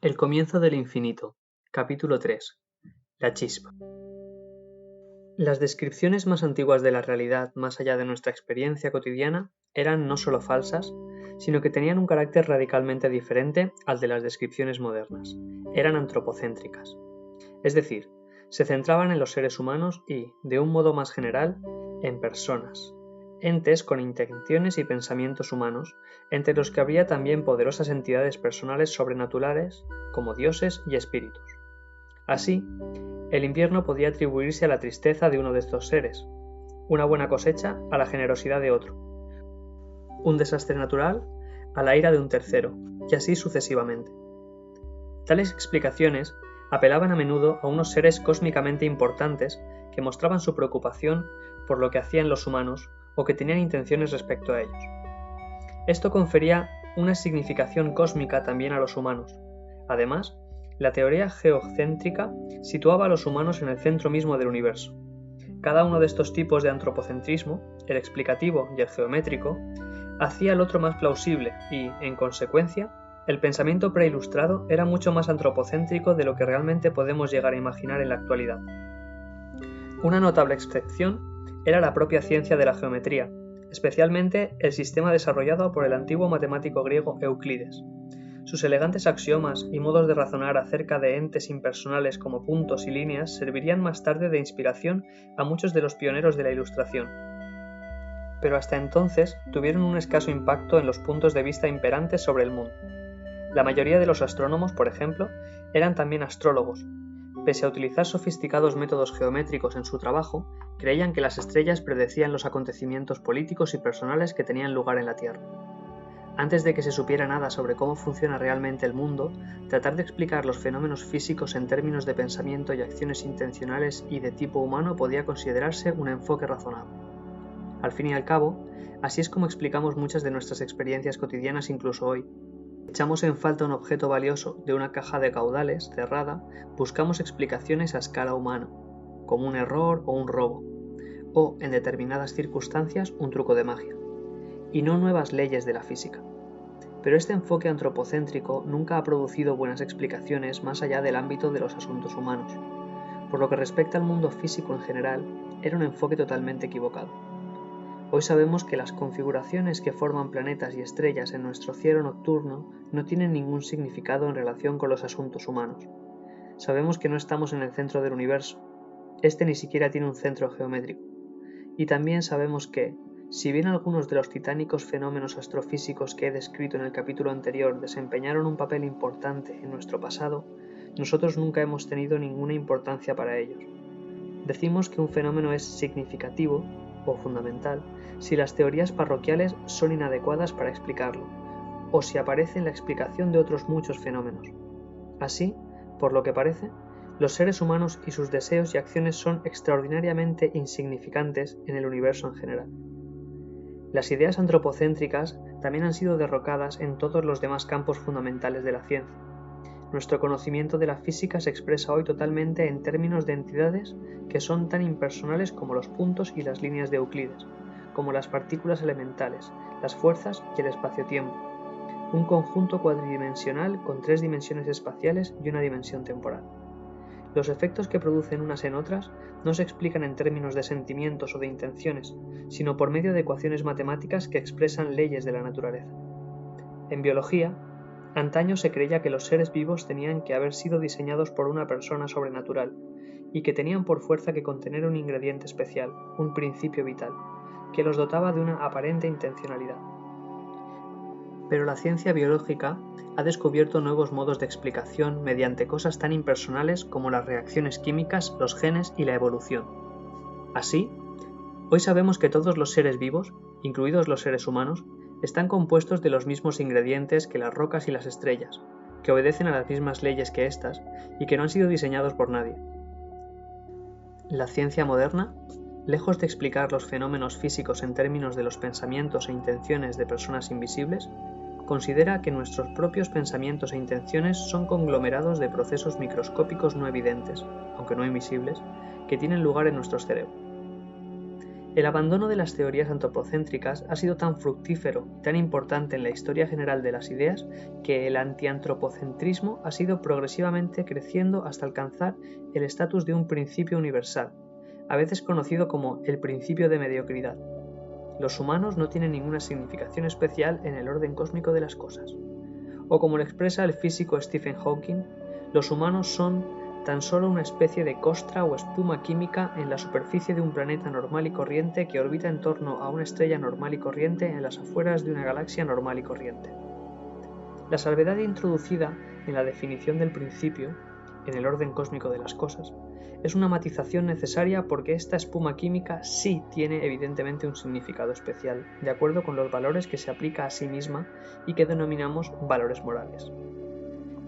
El comienzo del infinito. Capítulo 3. La chispa. Las descripciones más antiguas de la realidad, más allá de nuestra experiencia cotidiana, eran no solo falsas, sino que tenían un carácter radicalmente diferente al de las descripciones modernas. Eran antropocéntricas. Es decir, se centraban en los seres humanos y, de un modo más general, en personas, entes con intenciones y pensamientos humanos, entre los que habría también poderosas entidades personales sobrenaturales como dioses y espíritus. Así, el invierno podía atribuirse a la tristeza de uno de estos seres, una buena cosecha a la generosidad de otro, un desastre natural a la ira de un tercero, y así sucesivamente. Tales explicaciones apelaban a menudo a unos seres cósmicamente importantes que mostraban su preocupación por lo que hacían los humanos o que tenían intenciones respecto a ellos. Esto confería una significación cósmica también a los humanos. Además, la teoría geocéntrica situaba a los humanos en el centro mismo del universo. Cada uno de estos tipos de antropocentrismo, el explicativo y el geométrico, hacía al otro más plausible y, en consecuencia, el pensamiento preilustrado era mucho más antropocéntrico de lo que realmente podemos llegar a imaginar en la actualidad. Una notable excepción era la propia ciencia de la geometría, especialmente el sistema desarrollado por el antiguo matemático griego Euclides. Sus elegantes axiomas y modos de razonar acerca de entes impersonales como puntos y líneas servirían más tarde de inspiración a muchos de los pioneros de la Ilustración. Pero hasta entonces tuvieron un escaso impacto en los puntos de vista imperantes sobre el mundo. La mayoría de los astrónomos, por ejemplo, eran también astrólogos. Pese a utilizar sofisticados métodos geométricos en su trabajo, creían que las estrellas predecían los acontecimientos políticos y personales que tenían lugar en la Tierra. Antes de que se supiera nada sobre cómo funciona realmente el mundo, tratar de explicar los fenómenos físicos en términos de pensamiento y acciones intencionales y de tipo humano podía considerarse un enfoque razonable. Al fin y al cabo, así es como explicamos muchas de nuestras experiencias cotidianas incluso hoy. Echamos en falta un objeto valioso de una caja de caudales cerrada, buscamos explicaciones a escala humana, como un error o un robo, o, en determinadas circunstancias, un truco de magia, y no nuevas leyes de la física. Pero este enfoque antropocéntrico nunca ha producido buenas explicaciones más allá del ámbito de los asuntos humanos. Por lo que respecta al mundo físico en general, era un enfoque totalmente equivocado. Hoy sabemos que las configuraciones que forman planetas y estrellas en nuestro cielo nocturno no tienen ningún significado en relación con los asuntos humanos. Sabemos que no estamos en el centro del universo. Este ni siquiera tiene un centro geométrico. Y también sabemos que, si bien algunos de los titánicos fenómenos astrofísicos que he descrito en el capítulo anterior desempeñaron un papel importante en nuestro pasado, nosotros nunca hemos tenido ninguna importancia para ellos. Decimos que un fenómeno es significativo o fundamental si las teorías parroquiales son inadecuadas para explicarlo, o si aparece en la explicación de otros muchos fenómenos. Así, por lo que parece, los seres humanos y sus deseos y acciones son extraordinariamente insignificantes en el universo en general. Las ideas antropocéntricas también han sido derrocadas en todos los demás campos fundamentales de la ciencia. Nuestro conocimiento de la física se expresa hoy totalmente en términos de entidades que son tan impersonales como los puntos y las líneas de Euclides, como las partículas elementales, las fuerzas y el espacio-tiempo, un conjunto cuadridimensional con 3 dimensiones espaciales y una dimensión temporal. Los efectos que producen unas en otras no se explican en términos de sentimientos o de intenciones, sino por medio de ecuaciones matemáticas que expresan leyes de la naturaleza. En biología, antaño se creía que los seres vivos tenían que haber sido diseñados por una persona sobrenatural y que tenían por fuerza que contener un ingrediente especial, un principio vital, que los dotaba de una aparente intencionalidad. Pero la ciencia biológica ha descubierto nuevos modos de explicación mediante cosas tan impersonales como las reacciones químicas, los genes y la evolución. Así, hoy sabemos que todos los seres vivos, incluidos los seres humanos, están compuestos de los mismos ingredientes que las rocas y las estrellas, que obedecen a las mismas leyes que éstas y que no han sido diseñados por nadie. La ciencia moderna, lejos de explicar los fenómenos físicos en términos de los pensamientos e intenciones de personas invisibles, considera que nuestros propios pensamientos e intenciones son conglomerados de procesos microscópicos no evidentes, aunque no invisibles, que tienen lugar en nuestros cerebros. El abandono de las teorías antropocéntricas ha sido tan fructífero y tan importante en la historia general de las ideas que el antiantropocentrismo ha sido progresivamente creciendo hasta alcanzar el estatus de un principio universal, a veces conocido como el principio de mediocridad. Los humanos no tienen ninguna significación especial en el orden cósmico de las cosas. O como lo expresa el físico Stephen Hawking, los humanos son tan solo una especie de costra o espuma química en la superficie de un planeta normal y corriente que orbita en torno a una estrella normal y corriente en las afueras de una galaxia normal y corriente. La salvedad introducida en la definición del principio, en el orden cósmico de las cosas, es una matización necesaria porque esta espuma química sí tiene evidentemente un significado especial, de acuerdo con los valores que se aplica a sí misma y que denominamos valores morales.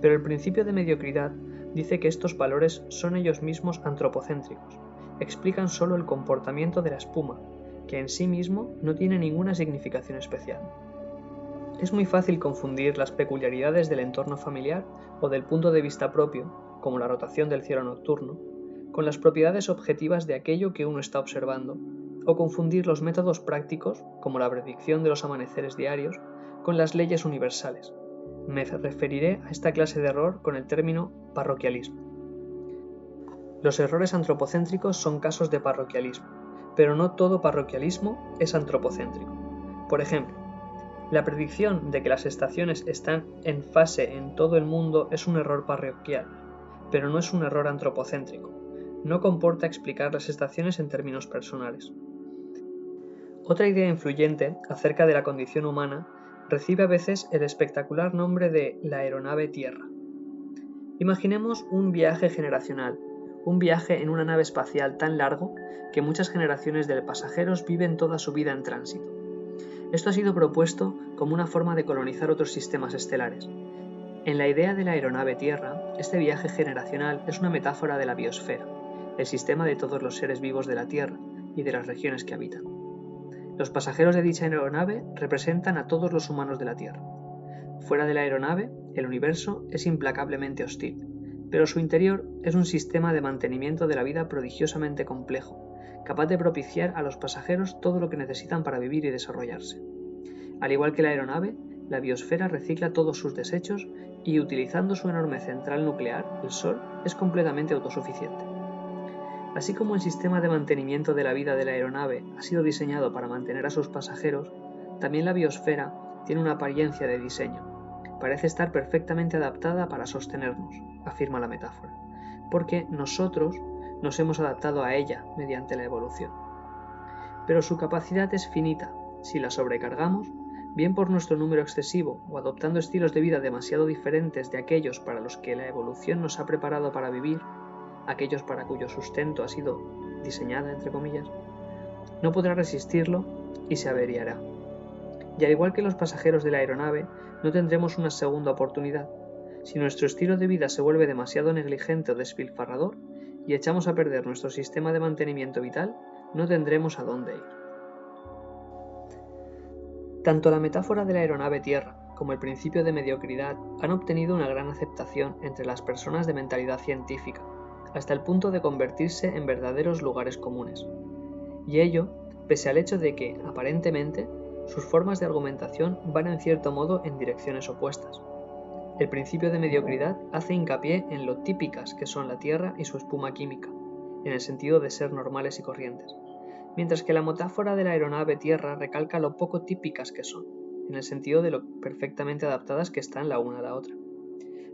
Pero el principio de mediocridad dice que estos valores son ellos mismos antropocéntricos, explican solo el comportamiento de la espuma, que en sí mismo no tiene ninguna significación especial. Es muy fácil confundir las peculiaridades del entorno familiar o del punto de vista propio, como la rotación del cielo nocturno, con las propiedades objetivas de aquello que uno está observando, o confundir los métodos prácticos, como la predicción de los amaneceres diarios, con las leyes universales. Me referiré a esta clase de error con el término parroquialismo. Los errores antropocéntricos son casos de parroquialismo, pero no todo parroquialismo es antropocéntrico. Por ejemplo, la predicción de que las estaciones están en fase en todo el mundo es un error parroquial, pero no es un error antropocéntrico. No comporta explicar las estaciones en términos personales. Otra idea influyente acerca de la condición humana recibe a veces el espectacular nombre de la aeronave Tierra. Imaginemos un viaje generacional, un viaje en una nave espacial tan largo que muchas generaciones de pasajeros viven toda su vida en tránsito. Esto ha sido propuesto como una forma de colonizar otros sistemas estelares. En la idea de la aeronave Tierra, este viaje generacional es una metáfora de la biosfera, el sistema de todos los seres vivos de la Tierra y de las regiones que habitan. Los pasajeros de dicha aeronave representan a todos los humanos de la Tierra. Fuera de la aeronave, el universo es implacablemente hostil, pero su interior es un sistema de mantenimiento de la vida prodigiosamente complejo, capaz de propiciar a los pasajeros todo lo que necesitan para vivir y desarrollarse. Al igual que la aeronave, la biosfera recicla todos sus desechos y, utilizando su enorme central nuclear, el Sol, es completamente autosuficiente. Así como el sistema de mantenimiento de la vida de la aeronave ha sido diseñado para mantener a sus pasajeros, también la biosfera tiene una apariencia de diseño. Parece estar perfectamente adaptada para sostenernos, afirma la metáfora, porque nosotros nos hemos adaptado a ella mediante la evolución. Pero su capacidad es finita. Si la sobrecargamos, bien por nuestro número excesivo o adoptando estilos de vida demasiado diferentes de aquellos para los que la evolución nos ha preparado para vivir, aquellos para cuyo sustento ha sido diseñada, entre comillas, no podrá resistirlo y se averiará. Y al igual que los pasajeros de la aeronave, no tendremos una segunda oportunidad. Si nuestro estilo de vida se vuelve demasiado negligente o despilfarrador y echamos a perder nuestro sistema de mantenimiento vital, no tendremos a dónde ir. Tanto la metáfora de la aeronave Tierra como el principio de mediocridad han obtenido una gran aceptación entre las personas de mentalidad científica, hasta el punto de convertirse en verdaderos lugares comunes. Y ello, pese al hecho de que, aparentemente, sus formas de argumentación van en cierto modo en direcciones opuestas. El principio de mediocridad hace hincapié en lo típicas que son la Tierra y su espuma química, en el sentido de ser normales y corrientes, mientras que la metáfora de la aeronave Tierra recalca lo poco típicas que son, en el sentido de lo perfectamente adaptadas que están la una a la otra.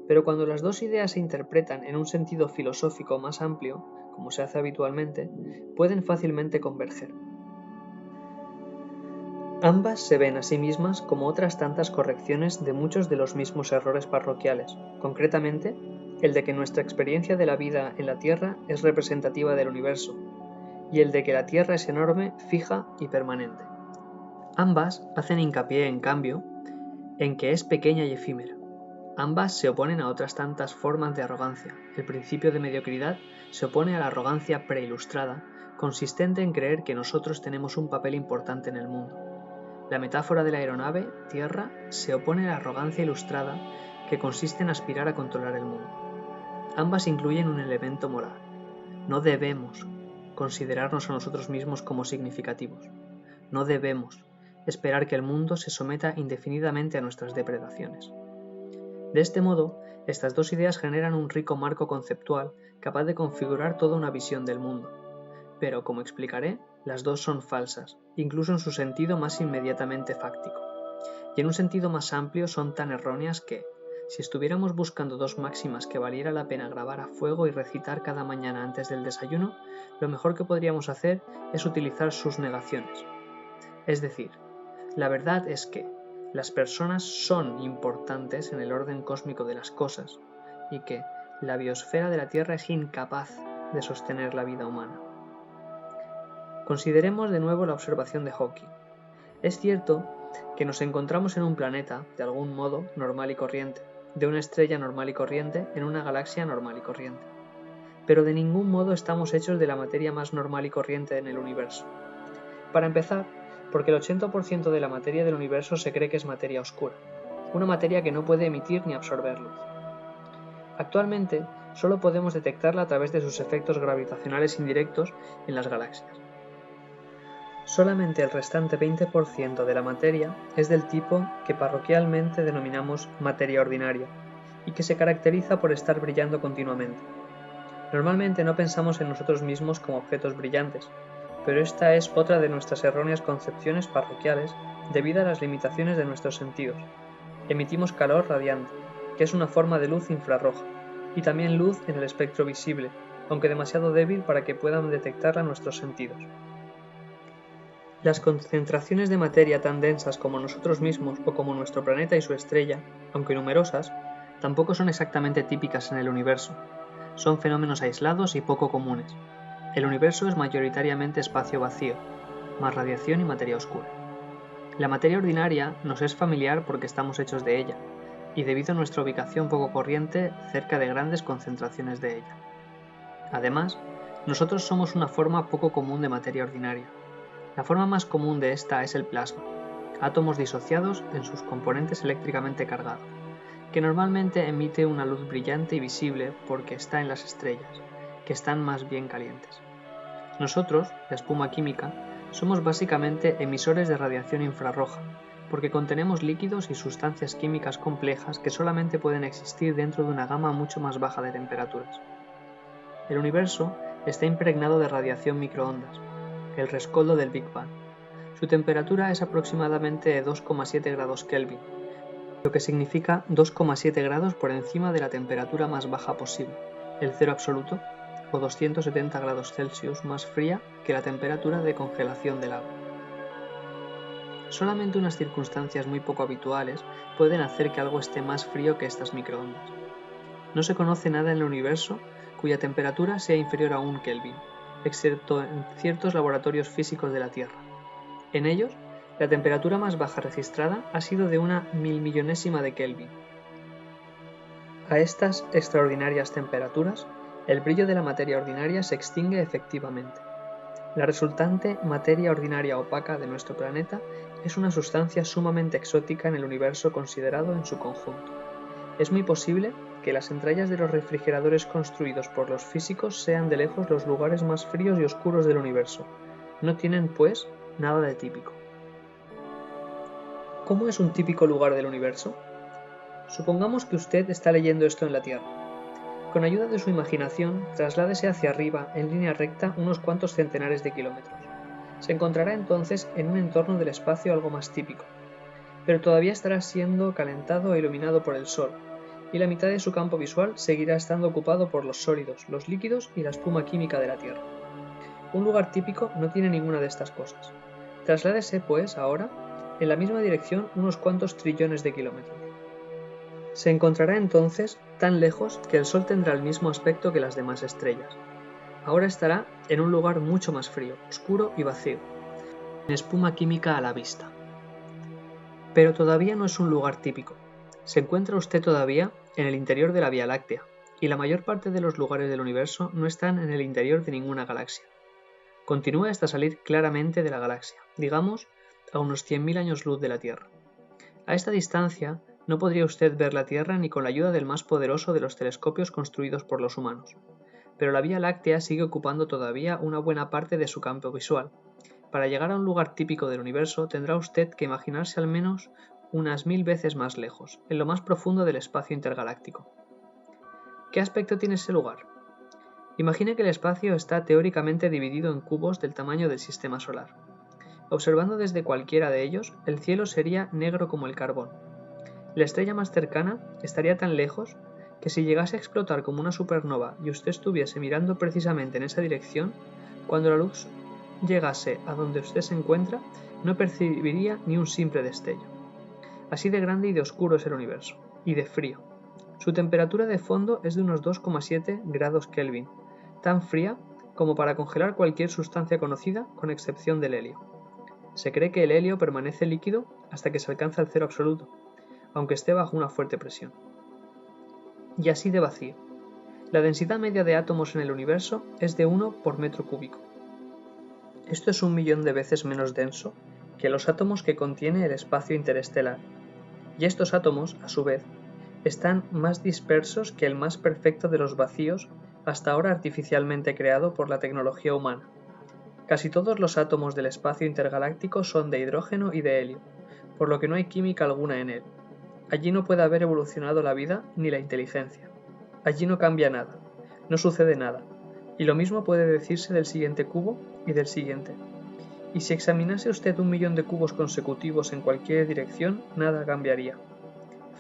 Pero cuando las dos ideas se interpretan en un sentido filosófico más amplio, como se hace habitualmente, pueden fácilmente converger. Ambas se ven a sí mismas como otras tantas correcciones de muchos de los mismos errores parroquiales, concretamente el de que nuestra experiencia de la vida en la Tierra es representativa del universo, y el de que la Tierra es enorme, fija y permanente. Ambas hacen hincapié, en cambio, en que es pequeña y efímera. Ambas se oponen a otras tantas formas de arrogancia. El principio de mediocridad se opone a la arrogancia preilustrada, consistente en creer que nosotros tenemos un papel importante en el mundo. La metáfora de la aeronave, Tierra, se opone a la arrogancia ilustrada, que consiste en aspirar a controlar el mundo. Ambas incluyen un elemento moral. No debemos considerarnos a nosotros mismos como significativos. No debemos esperar que el mundo se someta indefinidamente a nuestras depredaciones. De este modo, estas dos ideas generan un rico marco conceptual capaz de configurar toda una visión del mundo. Pero, como explicaré, las dos son falsas, incluso en su sentido más inmediatamente fáctico. Y en un sentido más amplio son tan erróneas que, si estuviéramos buscando dos máximas que valiera la pena grabar a fuego y recitar cada mañana antes del desayuno, lo mejor que podríamos hacer es utilizar sus negaciones. Es decir, la verdad es que las personas son importantes en el orden cósmico de las cosas y que la biosfera de la Tierra es incapaz de sostener la vida humana. Consideremos de nuevo la observación de Hawking. Es cierto que nos encontramos en un planeta, de algún modo, normal y corriente, de una estrella normal y corriente en una galaxia normal y corriente. Pero de ningún modo estamos hechos de la materia más normal y corriente en el universo. Para empezar, porque el 80% de la materia del universo se cree que es materia oscura, una materia que no puede emitir ni absorber luz. Actualmente, solo podemos detectarla a través de sus efectos gravitacionales indirectos en las galaxias. Solamente el restante 20% de la materia es del tipo que parroquialmente denominamos materia ordinaria, y que se caracteriza por estar brillando continuamente. Normalmente no pensamos en nosotros mismos como objetos brillantes, pero esta es otra de nuestras erróneas concepciones parroquiales debido a las limitaciones de nuestros sentidos. Emitimos calor radiante, que es una forma de luz infrarroja, y también luz en el espectro visible, aunque demasiado débil para que puedan detectarla nuestros sentidos. Las concentraciones de materia tan densas como nosotros mismos o como nuestro planeta y su estrella, aunque numerosas, tampoco son exactamente típicas en el universo. Son fenómenos aislados y poco comunes. El universo es mayoritariamente espacio vacío, más radiación y materia oscura. La materia ordinaria nos es familiar porque estamos hechos de ella, y debido a nuestra ubicación poco corriente cerca de grandes concentraciones de ella. Además, nosotros somos una forma poco común de materia ordinaria. La forma más común de esta es el plasma, átomos disociados en sus componentes eléctricamente cargados, que normalmente emite una luz brillante y visible porque está en las estrellas, que están más bien calientes. Nosotros, la espuma química, somos básicamente emisores de radiación infrarroja, porque contenemos líquidos y sustancias químicas complejas que solamente pueden existir dentro de una gama mucho más baja de temperaturas. El universo está impregnado de radiación microondas, el rescoldo del Big Bang. Su temperatura es aproximadamente de 2,7 grados Kelvin, lo que significa 2,7 grados por encima de la temperatura más baja posible, el cero absoluto, o 270 grados Celsius más fría que la temperatura de congelación del agua. Solamente unas circunstancias muy poco habituales pueden hacer que algo esté más frío que estas microondas. No se conoce nada en el universo cuya temperatura sea inferior a 1 Kelvin, excepto en ciertos laboratorios físicos de la Tierra. En ellos, la temperatura más baja registrada ha sido de una milmillonésima de Kelvin. A estas extraordinarias temperaturas, el brillo de la materia ordinaria se extingue efectivamente. La resultante materia ordinaria opaca de nuestro planeta es una sustancia sumamente exótica en el universo considerado en su conjunto. Es muy posible que las entrañas de los refrigeradores construidos por los físicos sean de lejos los lugares más fríos y oscuros del universo. No tienen, pues, nada de típico. ¿Cómo es un típico lugar del universo? Supongamos que usted está leyendo esto en la Tierra. Con ayuda de su imaginación, trasládese hacia arriba en línea recta unos cuantos centenares de kilómetros. Se encontrará entonces en un entorno del espacio algo más típico, pero todavía estará siendo calentado e iluminado por el Sol, y la mitad de su campo visual seguirá estando ocupado por los sólidos, los líquidos y la espuma química de la Tierra. Un lugar típico no tiene ninguna de estas cosas. Trasládese, pues, ahora, en la misma dirección unos cuantos trillones de kilómetros. Se encontrará entonces tan lejos que el Sol tendrá el mismo aspecto que las demás estrellas. Ahora estará en un lugar mucho más frío, oscuro y vacío, sin espuma química a la vista. Pero todavía no es un lugar típico. Se encuentra usted todavía en el interior de la Vía Láctea, y la mayor parte de los lugares del universo no están en el interior de ninguna galaxia. Continúa hasta salir claramente de la galaxia, digamos, a unos 100.000 años luz de la Tierra. A esta distancia no podría usted ver la Tierra ni con la ayuda del más poderoso de los telescopios construidos por los humanos. pero la Vía Láctea sigue ocupando todavía una buena parte de su campo visual. Para llegar a un lugar típico del universo tendrá usted que imaginarse al menos unas 1000 veces más lejos, en lo más profundo del espacio intergaláctico. ¿Qué aspecto tiene ese lugar? Imagine que el espacio está teóricamente dividido en cubos del tamaño del sistema solar. Observando desde cualquiera de ellos, el cielo sería negro como el carbón. La estrella más cercana estaría tan lejos que si llegase a explotar como una supernova y usted estuviese mirando precisamente en esa dirección, cuando la luz llegase a donde usted se encuentra, no percibiría ni un simple destello. Así de grande y de oscuro es el universo, y de frío. Su temperatura de fondo es de unos 2,7 grados Kelvin, tan fría como para congelar cualquier sustancia conocida, con excepción del helio. Se cree que el helio permanece líquido hasta que se alcanza el cero absoluto, aunque esté bajo una fuerte presión. Y así de vacío. La densidad media de átomos en el universo es de 1 por metro cúbico. Esto es 1.000.000 de veces menos denso que los átomos que contiene el espacio interestelar. Y estos átomos, a su vez, están más dispersos que el más perfecto de los vacíos hasta ahora artificialmente creado por la tecnología humana. Casi todos los átomos del espacio intergaláctico son de hidrógeno y de helio, por lo que no hay química alguna en él. Allí no puede haber evolucionado la vida ni la inteligencia. Allí no cambia nada, no sucede nada, y lo mismo puede decirse del siguiente cubo y del siguiente. Y si examinase usted 1.000.000 de cubos consecutivos en cualquier dirección, nada cambiaría.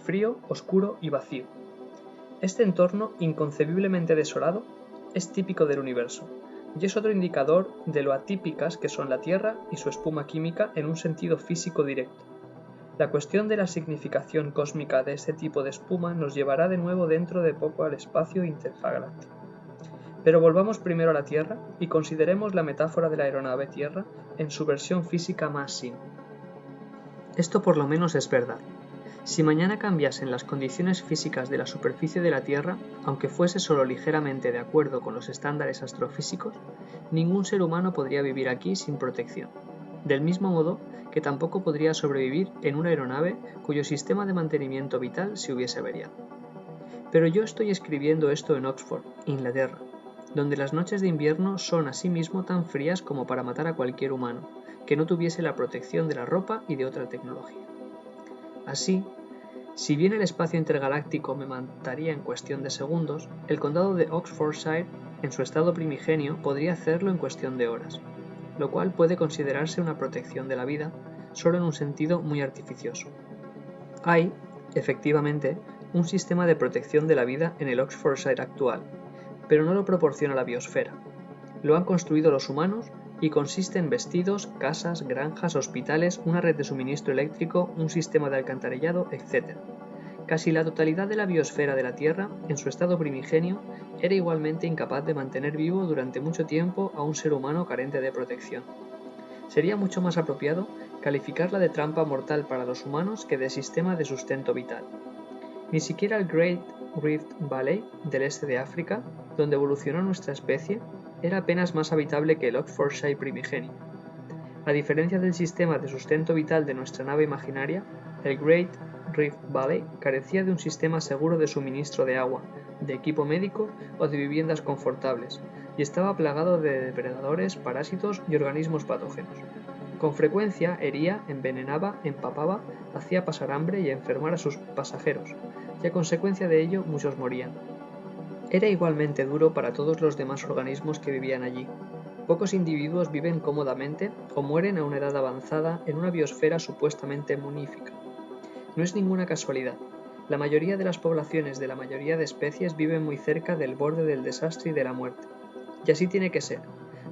Frío, oscuro y vacío. Este entorno inconcebiblemente desolado es típico del universo, y es otro indicador de lo atípicas que son la Tierra y su espuma química en un sentido físico directo. La cuestión de la significación cósmica de este tipo de espuma nos llevará de nuevo dentro de poco al espacio intergaláctico. Pero volvamos primero a la Tierra y consideremos la metáfora de la aeronave Tierra en su versión física más simple. Esto por lo menos es verdad. Si mañana cambiasen las condiciones físicas de la superficie de la Tierra, aunque fuese solo ligeramente de acuerdo con los estándares astrofísicos, ningún ser humano podría vivir aquí sin protección. Del mismo modo que tampoco podría sobrevivir en una aeronave cuyo sistema de mantenimiento vital se hubiese averiado. Pero yo estoy escribiendo esto en Oxford, Inglaterra, donde las noches de invierno son asimismo tan frías como para matar a cualquier humano, que no tuviese la protección de la ropa y de otra tecnología. Así, si bien el espacio intergaláctico me mataría en cuestión de segundos, el condado de Oxfordshire, en su estado primigenio, podría hacerlo en cuestión de horas, lo cual puede considerarse una protección de la vida, solo en un sentido muy artificioso. Hay, efectivamente, un sistema de protección de la vida en el Oxfordshire actual, pero no lo proporciona la biosfera. Lo han construido los humanos y consiste en vestidos, casas, granjas, hospitales, una red de suministro eléctrico, un sistema de alcantarillado, etc. Casi la totalidad de la biosfera de la Tierra, en su estado primigenio, era igualmente incapaz de mantener vivo durante mucho tiempo a un ser humano carente de protección. Sería mucho más apropiado calificarla de trampa mortal para los humanos que de sistema de sustento vital. Ni siquiera el Great Rift Valley del este de África, donde evolucionó nuestra especie, era apenas más habitable que el Oxfordshire primigenio. A diferencia del sistema de sustento vital de nuestra nave imaginaria, el Great Rift Valley carecía de un sistema seguro de suministro de agua, de equipo médico o de viviendas confortables, y estaba plagado de depredadores, parásitos y organismos patógenos. Con frecuencia hería, envenenaba, empapaba, hacía pasar hambre y enfermar a sus pasajeros, y a consecuencia de ello muchos morían. Era igualmente duro para todos los demás organismos que vivían allí. Pocos individuos viven cómodamente o mueren a una edad avanzada en una biosfera supuestamente munífica. No es ninguna casualidad. La mayoría de las poblaciones de la mayoría de especies viven muy cerca del borde del desastre y de la muerte. Y así tiene que ser,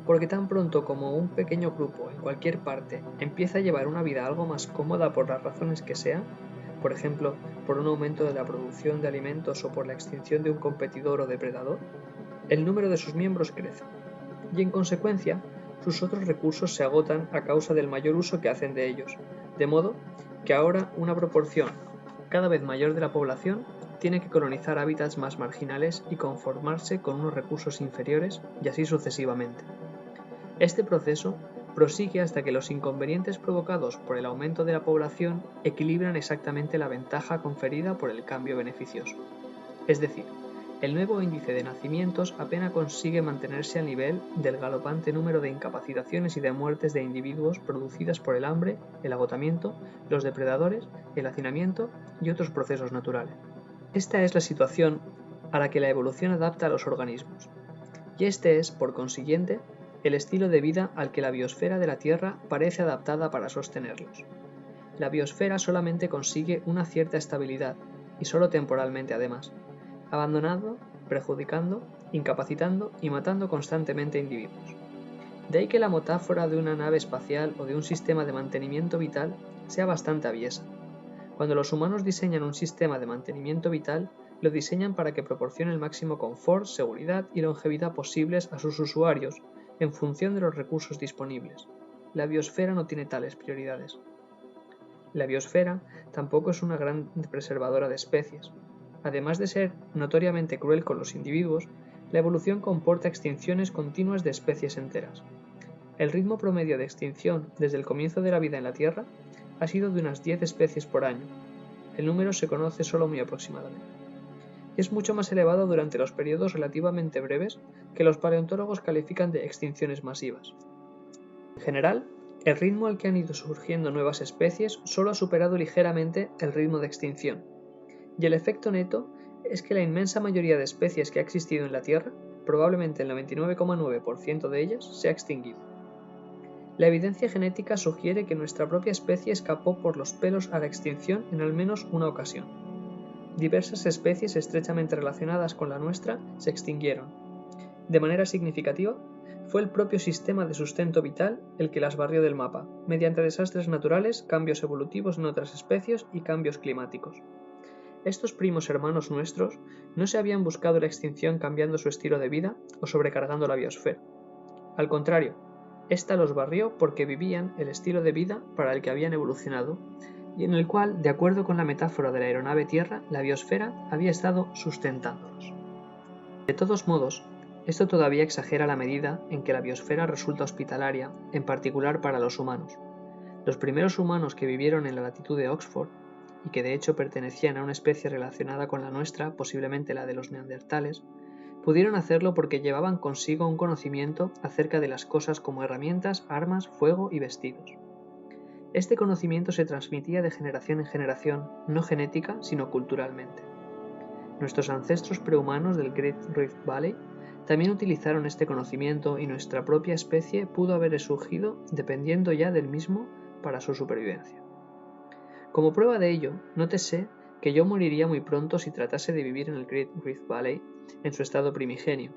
porque tan pronto como un pequeño grupo en cualquier parte empieza a llevar una vida algo más cómoda por las razones que sean, por ejemplo, por un aumento de la producción de alimentos o por la extinción de un competidor o depredador, el número de sus miembros crece, y en consecuencia, sus otros recursos se agotan a causa del mayor uso que hacen de ellos, de modo que ahora una proporción cada vez mayor de la población tiene que colonizar hábitats más marginales y conformarse con unos recursos inferiores, y así sucesivamente. Este proceso prosigue hasta que los inconvenientes provocados por el aumento de la población equilibran exactamente la ventaja conferida por el cambio beneficioso. Es decir, el nuevo índice de nacimientos apenas consigue mantenerse al nivel del galopante número de incapacitaciones y de muertes de individuos producidas por el hambre, el agotamiento, los depredadores, el hacinamiento y otros procesos naturales. Esta es la situación a la que la evolución adapta a los organismos, y este es, por consiguiente, el estilo de vida al que la biosfera de la Tierra parece adaptada para sostenerlos. La biosfera solamente consigue una cierta estabilidad, y solo temporalmente además, abandonando, perjudicando, incapacitando y matando constantemente individuos. De ahí que la metáfora de una nave espacial o de un sistema de mantenimiento vital sea bastante aviesa. Cuando los humanos diseñan un sistema de mantenimiento vital, lo diseñan para que proporcione el máximo confort, seguridad y longevidad posibles a sus usuarios en función de los recursos disponibles. La biosfera no tiene tales prioridades. La biosfera tampoco es una gran preservadora de especies. Además de ser notoriamente cruel con los individuos, la evolución comporta extinciones continuas de especies enteras. El ritmo promedio de extinción desde el comienzo de la vida en la Tierra ha sido de unas 10 especies por año. El número se conoce solo muy aproximadamente. Y es mucho más elevado durante los periodos relativamente breves que los paleontólogos califican de extinciones masivas. En general, el ritmo al que han ido surgiendo nuevas especies solo ha superado ligeramente el ritmo de extinción, y el efecto neto es que la inmensa mayoría de especies que ha existido en la Tierra, probablemente el 99,9% de ellas, se ha extinguido. La evidencia genética sugiere que nuestra propia especie escapó por los pelos a la extinción en al menos una ocasión. Diversas especies estrechamente relacionadas con la nuestra se extinguieron. De manera significativa, fue el propio sistema de sustento vital el que las barrió del mapa, mediante desastres naturales, cambios evolutivos en otras especies y cambios climáticos. Estos primos hermanos nuestros no se habían buscado la extinción cambiando su estilo de vida o sobrecargando la biosfera. Al contrario, ésta los barrió porque vivían el estilo de vida para el que habían evolucionado y en el cual, de acuerdo con la metáfora de la aeronave Tierra, la biosfera había estado sustentándolos. De todos modos, esto todavía exagera la medida en que la biosfera resulta hospitalaria, en particular para los humanos. Los primeros humanos que vivieron en la latitud de Oxford, y que de hecho pertenecían a una especie relacionada con la nuestra, posiblemente la de los neandertales, pudieron hacerlo porque llevaban consigo un conocimiento acerca de las cosas como herramientas, armas, fuego y vestidos. Este conocimiento se transmitía de generación en generación, no genética, sino culturalmente. Nuestros ancestros prehumanos del Great Rift Valley también utilizaron este conocimiento y nuestra propia especie pudo haber surgido dependiendo ya del mismo para su supervivencia. Como prueba de ello, nótese que yo moriría muy pronto si tratase de vivir en el Great Rift Valley en su estado primigenio.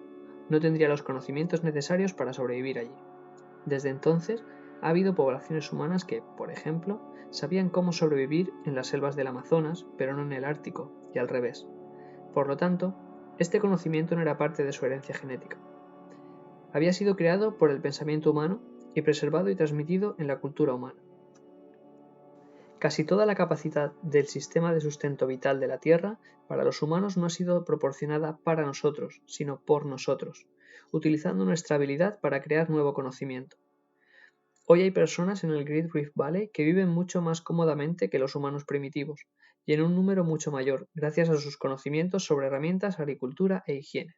No tendría los conocimientos necesarios para sobrevivir allí. Desde entonces, ha habido poblaciones humanas que, por ejemplo, sabían cómo sobrevivir en las selvas del Amazonas, pero no en el Ártico, y al revés. Por lo tanto, este conocimiento no era parte de su herencia genética. Había sido creado por el pensamiento humano y preservado y transmitido en la cultura humana. Casi toda la capacidad del sistema de sustento vital de la Tierra para los humanos no ha sido proporcionada para nosotros, sino por nosotros, utilizando nuestra habilidad para crear nuevo conocimiento. Hoy hay personas en el Great Rift Valley que viven mucho más cómodamente que los humanos primitivos, y en un número mucho mayor, gracias a sus conocimientos sobre herramientas, agricultura e higiene.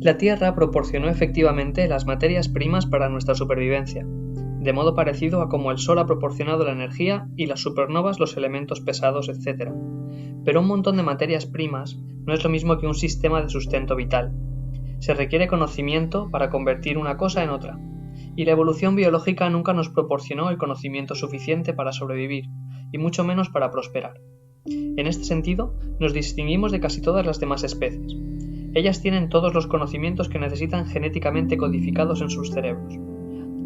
La Tierra proporcionó efectivamente las materias primas para nuestra supervivencia, de modo parecido a como el Sol ha proporcionado la energía y las supernovas los elementos pesados, etc. Pero un montón de materias primas no es lo mismo que un sistema de sustento vital. Se requiere conocimiento para convertir una cosa en otra, y la evolución biológica nunca nos proporcionó el conocimiento suficiente para sobrevivir, y mucho menos para prosperar. En este sentido, nos distinguimos de casi todas las demás especies. Ellas tienen todos los conocimientos que necesitan genéticamente codificados en sus cerebros.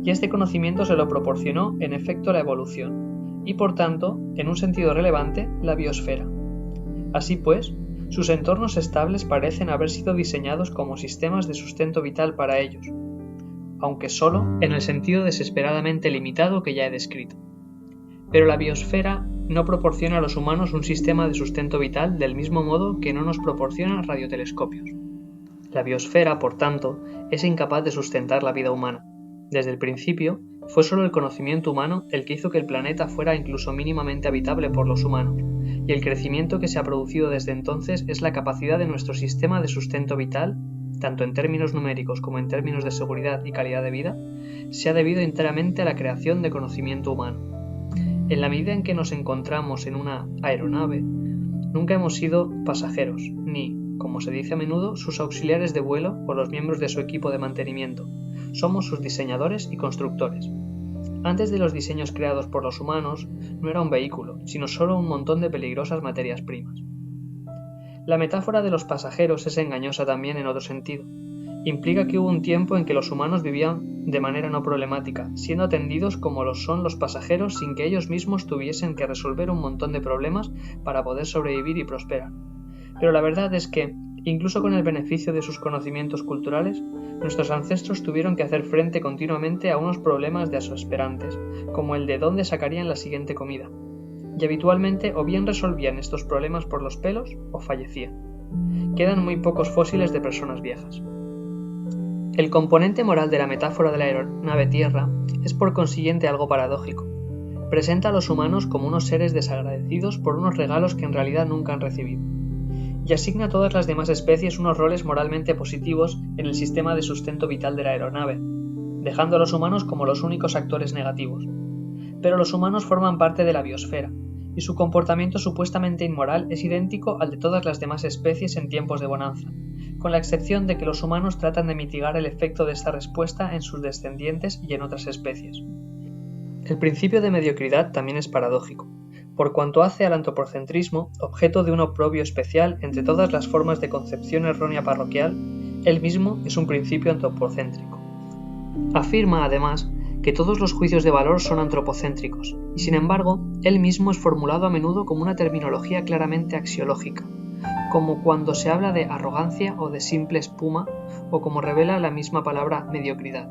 Y este conocimiento se lo proporcionó, en efecto, la evolución, y por tanto, en un sentido relevante, la biosfera. Así pues, sus entornos estables parecen haber sido diseñados como sistemas de sustento vital para ellos, aunque solo en el sentido desesperadamente limitado que ya he descrito. Pero la biosfera no proporciona a los humanos un sistema de sustento vital del mismo modo que no nos proporciona radiotelescopios. La biosfera, por tanto, es incapaz de sustentar la vida humana. Desde el principio, fue solo el conocimiento humano el que hizo que el planeta fuera incluso mínimamente habitable por los humanos, y el crecimiento que se ha producido desde entonces es la capacidad de nuestro sistema de sustento vital, tanto en términos numéricos como en términos de seguridad y calidad de vida, se ha debido enteramente a la creación de conocimiento humano. En la medida en que nos encontramos en una aeronave, nunca hemos sido pasajeros, ni, como se dice a menudo, sus auxiliares de vuelo o los miembros de su equipo de mantenimiento. Somos sus diseñadores y constructores. Antes de los diseños creados por los humanos, no era un vehículo, sino solo un montón de peligrosas materias primas. La metáfora de los pasajeros es engañosa también en otro sentido. Implica que hubo un tiempo en que los humanos vivían de manera no problemática, siendo atendidos como lo son los pasajeros sin que ellos mismos tuviesen que resolver un montón de problemas para poder sobrevivir y prosperar. Pero la verdad es que, incluso con el beneficio de sus conocimientos culturales, nuestros ancestros tuvieron que hacer frente continuamente a unos problemas desesperantes, como el de dónde sacarían la siguiente comida. Y habitualmente o bien resolvían estos problemas por los pelos o fallecían. Quedan muy pocos fósiles de personas viejas. El componente moral de la metáfora de la aeronave Tierra es por consiguiente algo paradójico. Presenta a los humanos como unos seres desagradecidos por unos regalos que en realidad nunca han recibido, y asigna a todas las demás especies unos roles moralmente positivos en el sistema de sustento vital de la aeronave, dejando a los humanos como los únicos actores negativos. Pero los humanos forman parte de la biosfera, y su comportamiento supuestamente inmoral es idéntico al de todas las demás especies en tiempos de bonanza, con la excepción de que los humanos tratan de mitigar el efecto de esta respuesta en sus descendientes y en otras especies. El principio de mediocridad también es paradójico, por cuanto hace al antropocentrismo objeto de un oprobio especial entre todas las formas de concepción errónea parroquial. Él mismo es un principio antropocéntrico. Afirma, además, que todos los juicios de valor son antropocéntricos, y sin embargo, él mismo es formulado a menudo como una terminología claramente axiológica, como cuando se habla de arrogancia o de simple espuma, o como revela la misma palabra mediocridad.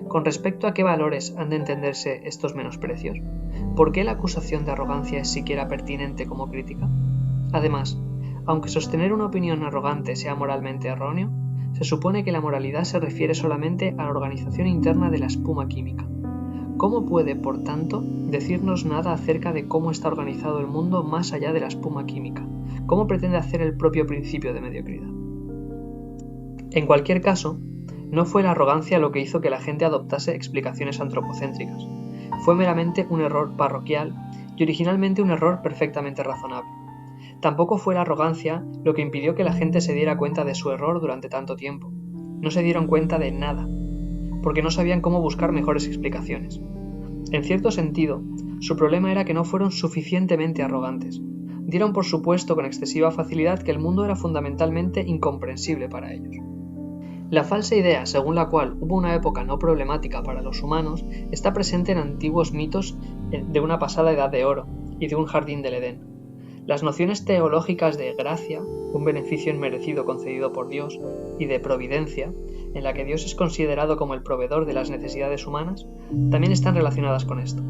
Con respecto a qué valores han de entenderse estos menosprecios, ¿por qué la acusación de arrogancia es siquiera pertinente como crítica? Además, aunque sostener una opinión arrogante sea moralmente erróneo, se supone que la moralidad se refiere solamente a la organización interna de la espuma química. ¿Cómo puede, por tanto, decirnos nada acerca de cómo está organizado el mundo más allá de la espuma química? ¿Cómo pretende hacer el propio principio de mediocridad? En cualquier caso, no fue la arrogancia lo que hizo que la gente adoptase explicaciones antropocéntricas. Fue meramente un error parroquial y originalmente un error perfectamente razonable. Tampoco fue la arrogancia lo que impidió que la gente se diera cuenta de su error durante tanto tiempo. No se dieron cuenta de nada, porque no sabían cómo buscar mejores explicaciones. En cierto sentido, su problema era que no fueron suficientemente arrogantes. Dieron por supuesto con excesiva facilidad que el mundo era fundamentalmente incomprensible para ellos. La falsa idea según la cual hubo una época no problemática para los humanos está presente en antiguos mitos de una pasada edad de oro y de un jardín del Edén. Las nociones teológicas de gracia, un beneficio inmerecido concedido por Dios, y de providencia, en la que Dios es considerado como el proveedor de las necesidades humanas, también están relacionadas con esto.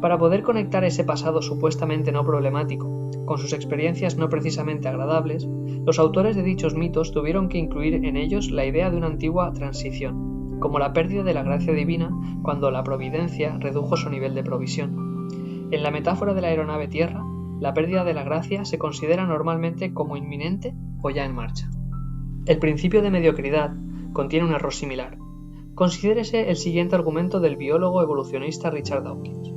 Para poder conectar ese pasado supuestamente no problemático con sus experiencias no precisamente agradables, los autores de dichos mitos tuvieron que incluir en ellos la idea de una antigua transición, como la pérdida de la gracia divina cuando la providencia redujo su nivel de provisión. En la metáfora de la aeronave Tierra, la pérdida de la gracia se considera normalmente como inminente o ya en marcha. El principio de mediocridad contiene un error similar. Considérese el siguiente argumento del biólogo evolucionista Richard Dawkins.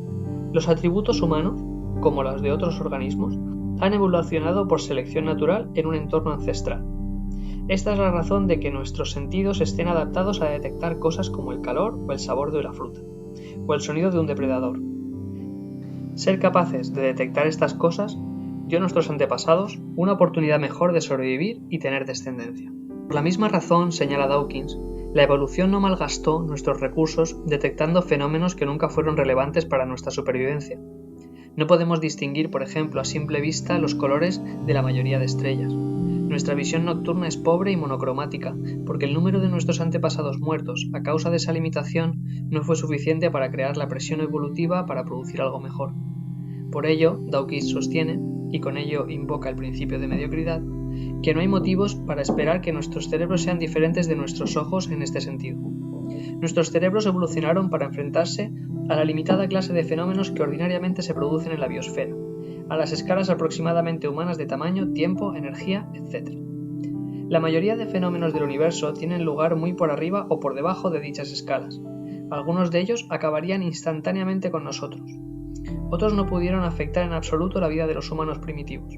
Los atributos humanos, como los de otros organismos, han evolucionado por selección natural en un entorno ancestral. Esta es la razón de que nuestros sentidos estén adaptados a detectar cosas como el calor o el sabor de la fruta, o el sonido de un depredador. Ser capaces de detectar estas cosas dio a nuestros antepasados una oportunidad mejor de sobrevivir y tener descendencia. Por la misma razón, señala Dawkins, la evolución no malgastó nuestros recursos detectando fenómenos que nunca fueron relevantes para nuestra supervivencia. No podemos distinguir, por ejemplo, a simple vista los colores de la mayoría de estrellas. Nuestra visión nocturna es pobre y monocromática, porque el número de nuestros antepasados muertos a causa de esa limitación no fue suficiente para crear la presión evolutiva para producir algo mejor. Por ello, Dawkins sostiene, y con ello invoca el principio de mediocridad, que no hay motivos para esperar que nuestros cerebros sean diferentes de nuestros ojos en este sentido. Nuestros cerebros evolucionaron para enfrentarse a la limitada clase de fenómenos que ordinariamente se producen en la biosfera, a las escalas aproximadamente humanas de tamaño, tiempo, energía, etc. La mayoría de fenómenos del universo tienen lugar muy por arriba o por debajo de dichas escalas. Algunos de ellos acabarían instantáneamente con nosotros. Otros no pudieron afectar en absoluto la vida de los humanos primitivos.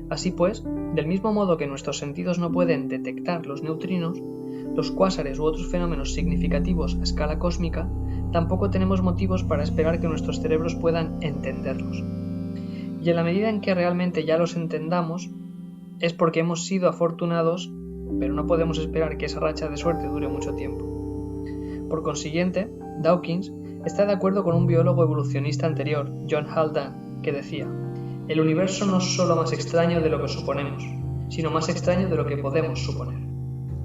Así pues, del mismo modo que nuestros sentidos no pueden detectar los neutrinos, los cuásares u otros fenómenos significativos a escala cósmica, tampoco tenemos motivos para esperar que nuestros cerebros puedan entenderlos. Y en la medida en que realmente ya los entendamos, es porque hemos sido afortunados, pero no podemos esperar que esa racha de suerte dure mucho tiempo. Por consiguiente, Dawkins está de acuerdo con un biólogo evolucionista anterior, John Haldane, que decía: el universo no es solo más extraño de lo que suponemos, sino más extraño de lo que podemos suponer.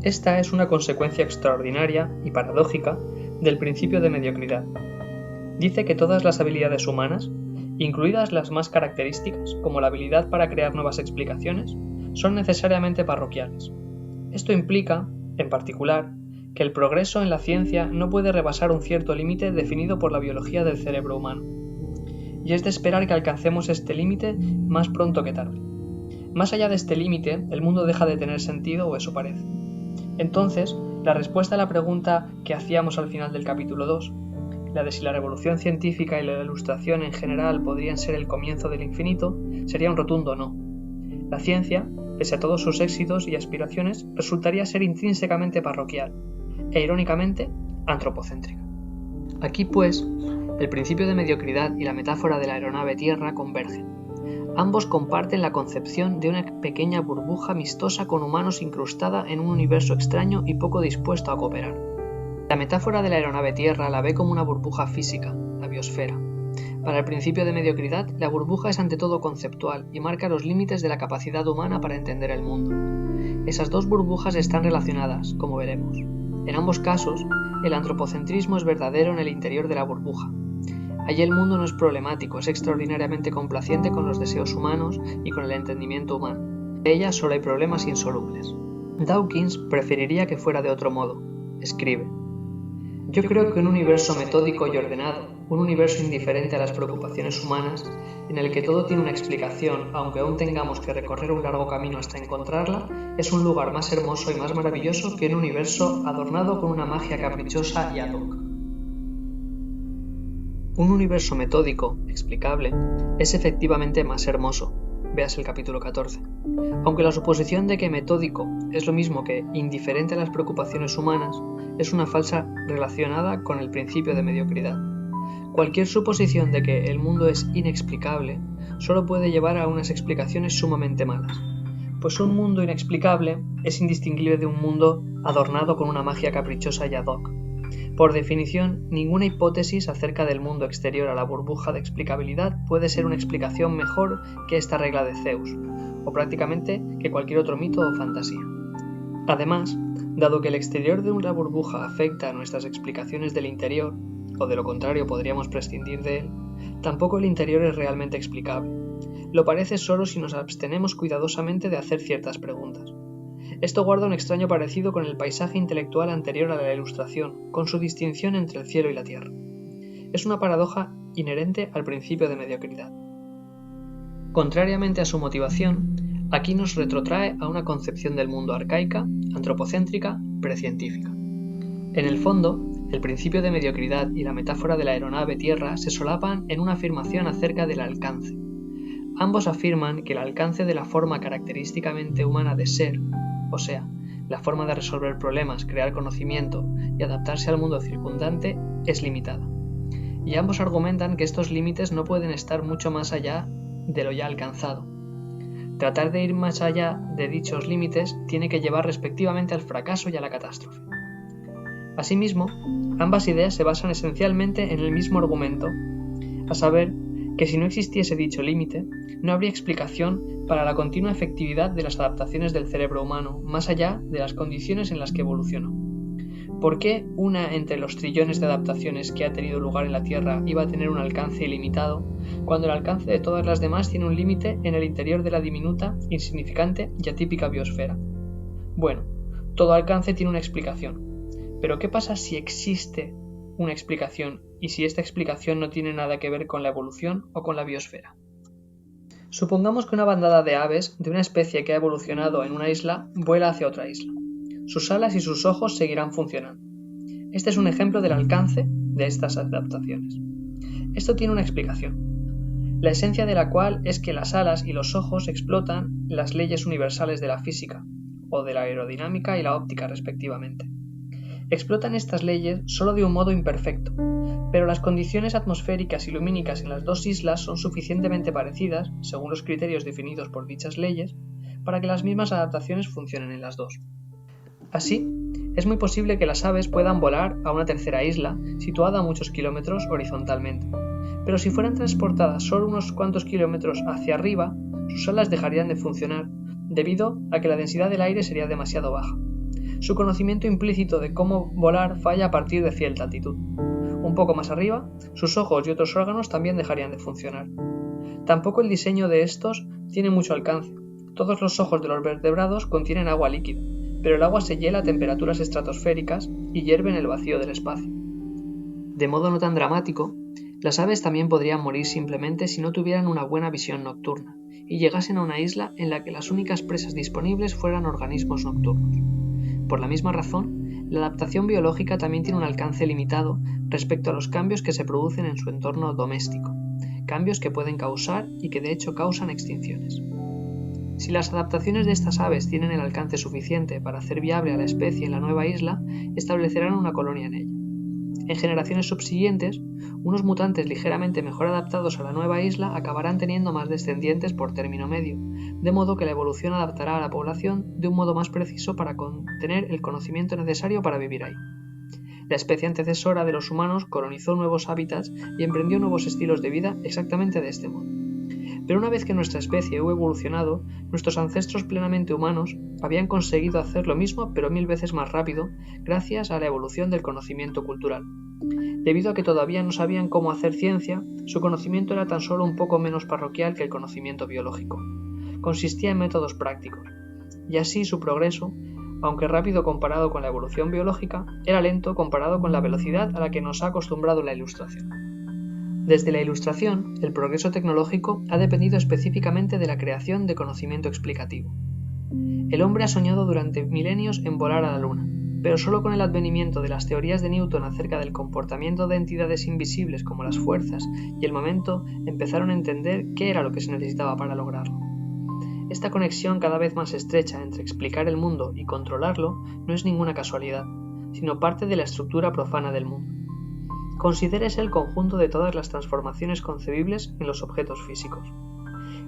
Esta es una consecuencia extraordinaria y paradójica del principio de mediocridad. Dice que todas las habilidades humanas, incluidas las más características, como la habilidad para crear nuevas explicaciones, son necesariamente parroquiales. Esto implica, en particular, que el progreso en la ciencia no puede rebasar un cierto límite definido por la biología del cerebro humano, y es de esperar que alcancemos este límite más pronto que tarde. Más allá de este límite, el mundo deja de tener sentido, o eso parece. Entonces, la respuesta a la pregunta que hacíamos al final del capítulo 2, la de si la revolución científica y la ilustración en general podrían ser el comienzo del infinito, sería un rotundo no. La ciencia, pese a todos sus éxitos y aspiraciones, resultaría ser intrínsecamente parroquial, e irónicamente, antropocéntrica. Aquí, pues, el principio de mediocridad y la metáfora de la aeronave Tierra convergen. Ambos comparten la concepción de una pequeña burbuja amistosa con humanos incrustada en un universo extraño y poco dispuesto a cooperar. La metáfora de la aeronave Tierra la ve como una burbuja física, la biosfera. Para el principio de mediocridad, la burbuja es ante todo conceptual y marca los límites de la capacidad humana para entender el mundo. Esas dos burbujas están relacionadas, como veremos. En ambos casos, el antropocentrismo es verdadero en el interior de la burbuja. Allí el mundo no es problemático, es extraordinariamente complaciente con los deseos humanos y con el entendimiento humano. De ella solo hay problemas insolubles. Dawkins preferiría que fuera de otro modo. Escribe: yo creo que un universo metódico y ordenado, un universo indiferente a las preocupaciones humanas, en el que todo tiene una explicación, aunque aún tengamos que recorrer un largo camino hasta encontrarla, es un lugar más hermoso y más maravilloso que un universo adornado con una magia caprichosa y ad hoc. Un universo metódico, explicable, es efectivamente más hermoso. Veas el capítulo 14. Aunque la suposición de que metódico es lo mismo que indiferente a las preocupaciones humanas, es una falsa relacionada con el principio de mediocridad. Cualquier suposición de que el mundo es inexplicable solo puede llevar a unas explicaciones sumamente malas, pues un mundo inexplicable es indistinguible de un mundo adornado con una magia caprichosa y ad hoc. Por definición, ninguna hipótesis acerca del mundo exterior a la burbuja de explicabilidad puede ser una explicación mejor que esta regla de Zeus, o prácticamente que cualquier otro mito o fantasía. Además, dado que el exterior de una burbuja afecta a nuestras explicaciones del interior, o de lo contrario podríamos prescindir de él, tampoco el interior es realmente explicable. Lo parece solo si nos abstenemos cuidadosamente de hacer ciertas preguntas. Esto guarda un extraño parecido con el paisaje intelectual anterior a la Ilustración, con su distinción entre el cielo y la tierra. Es una paradoja inherente al principio de mediocridad. Contrariamente a su motivación, aquí nos retrotrae a una concepción del mundo arcaica, antropocéntrica, precientífica. En el fondo, el principio de mediocridad y la metáfora de la aeronave Tierra se solapan en una afirmación acerca del alcance. Ambos afirman que el alcance de la forma característicamente humana de ser, o sea, la forma de resolver problemas, crear conocimiento y adaptarse al mundo circundante, es limitada. Y ambos argumentan que estos límites no pueden estar mucho más allá de lo ya alcanzado. Tratar de ir más allá de dichos límites tiene que llevar respectivamente al fracaso y a la catástrofe. Asimismo, ambas ideas se basan esencialmente en el mismo argumento, a saber, que si no existiese dicho límite, no habría explicación para la continua efectividad de las adaptaciones del cerebro humano, más allá de las condiciones en las que evolucionó. ¿Por qué una entre los trillones de adaptaciones que ha tenido lugar en la Tierra iba a tener un alcance ilimitado, cuando el alcance de todas las demás tiene un límite en el interior de la diminuta, insignificante y atípica biosfera? Bueno, todo alcance tiene una explicación. Pero ¿qué pasa si existe una explicación y si esta explicación no tiene nada que ver con la evolución o con la biosfera? Supongamos que una bandada de aves de una especie que ha evolucionado en una isla vuela hacia otra isla. Sus alas y sus ojos seguirán funcionando. Este es un ejemplo del alcance de estas adaptaciones. Esto tiene una explicación, la esencia de la cual es que las alas y los ojos explotan las leyes universales de la física, o de la aerodinámica y la óptica respectivamente. Explotan estas leyes solo de un modo imperfecto, pero las condiciones atmosféricas y lumínicas en las dos islas son suficientemente parecidas, según los criterios definidos por dichas leyes, para que las mismas adaptaciones funcionen en las dos. Así, es muy posible que las aves puedan volar a una tercera isla, situada a muchos kilómetros horizontalmente, pero si fueran transportadas solo unos cuantos kilómetros hacia arriba, sus alas dejarían de funcionar, debido a que la densidad del aire sería demasiado baja. Su conocimiento implícito de cómo volar falla a partir de cierta altitud. Un poco más arriba, sus ojos y otros órganos también dejarían de funcionar. Tampoco el diseño de estos tiene mucho alcance. Todos los ojos de los vertebrados contienen agua líquida, pero el agua se hiela a temperaturas estratosféricas y hierve en el vacío del espacio. De modo no tan dramático, las aves también podrían morir simplemente si no tuvieran una buena visión nocturna y llegasen a una isla en la que las únicas presas disponibles fueran organismos nocturnos. Por la misma razón, la adaptación biológica también tiene un alcance limitado respecto a los cambios que se producen en su entorno doméstico, cambios que pueden causar y que de hecho causan extinciones. Si las adaptaciones de estas aves tienen el alcance suficiente para hacer viable a la especie en la nueva isla, establecerán una colonia en ella. En generaciones subsiguientes, unos mutantes ligeramente mejor adaptados a la nueva isla acabarán teniendo más descendientes por término medio, de modo que la evolución adaptará a la población de un modo más preciso para contener el conocimiento necesario para vivir ahí. La especie antecesora de los humanos colonizó nuevos hábitats y emprendió nuevos estilos de vida exactamente de este modo. Pero una vez que nuestra especie hubo evolucionado, nuestros ancestros plenamente humanos habían conseguido hacer lo mismo pero 1000 veces más rápido gracias a la evolución del conocimiento cultural. Debido a que todavía no sabían cómo hacer ciencia, su conocimiento era tan solo un poco menos parroquial que el conocimiento biológico. Consistía en métodos prácticos, y así su progreso, aunque rápido comparado con la evolución biológica, era lento comparado con la velocidad a la que nos ha acostumbrado la Ilustración. Desde la Ilustración, el progreso tecnológico ha dependido específicamente de la creación de conocimiento explicativo. El hombre ha soñado durante milenios en volar a la Luna, pero solo con el advenimiento de las teorías de Newton acerca del comportamiento de entidades invisibles como las fuerzas y el momento empezaron a entender qué era lo que se necesitaba para lograrlo. Esta conexión cada vez más estrecha entre explicar el mundo y controlarlo no es ninguna casualidad, sino parte de la estructura profana del mundo. Considérese el conjunto de todas las transformaciones concebibles en los objetos físicos.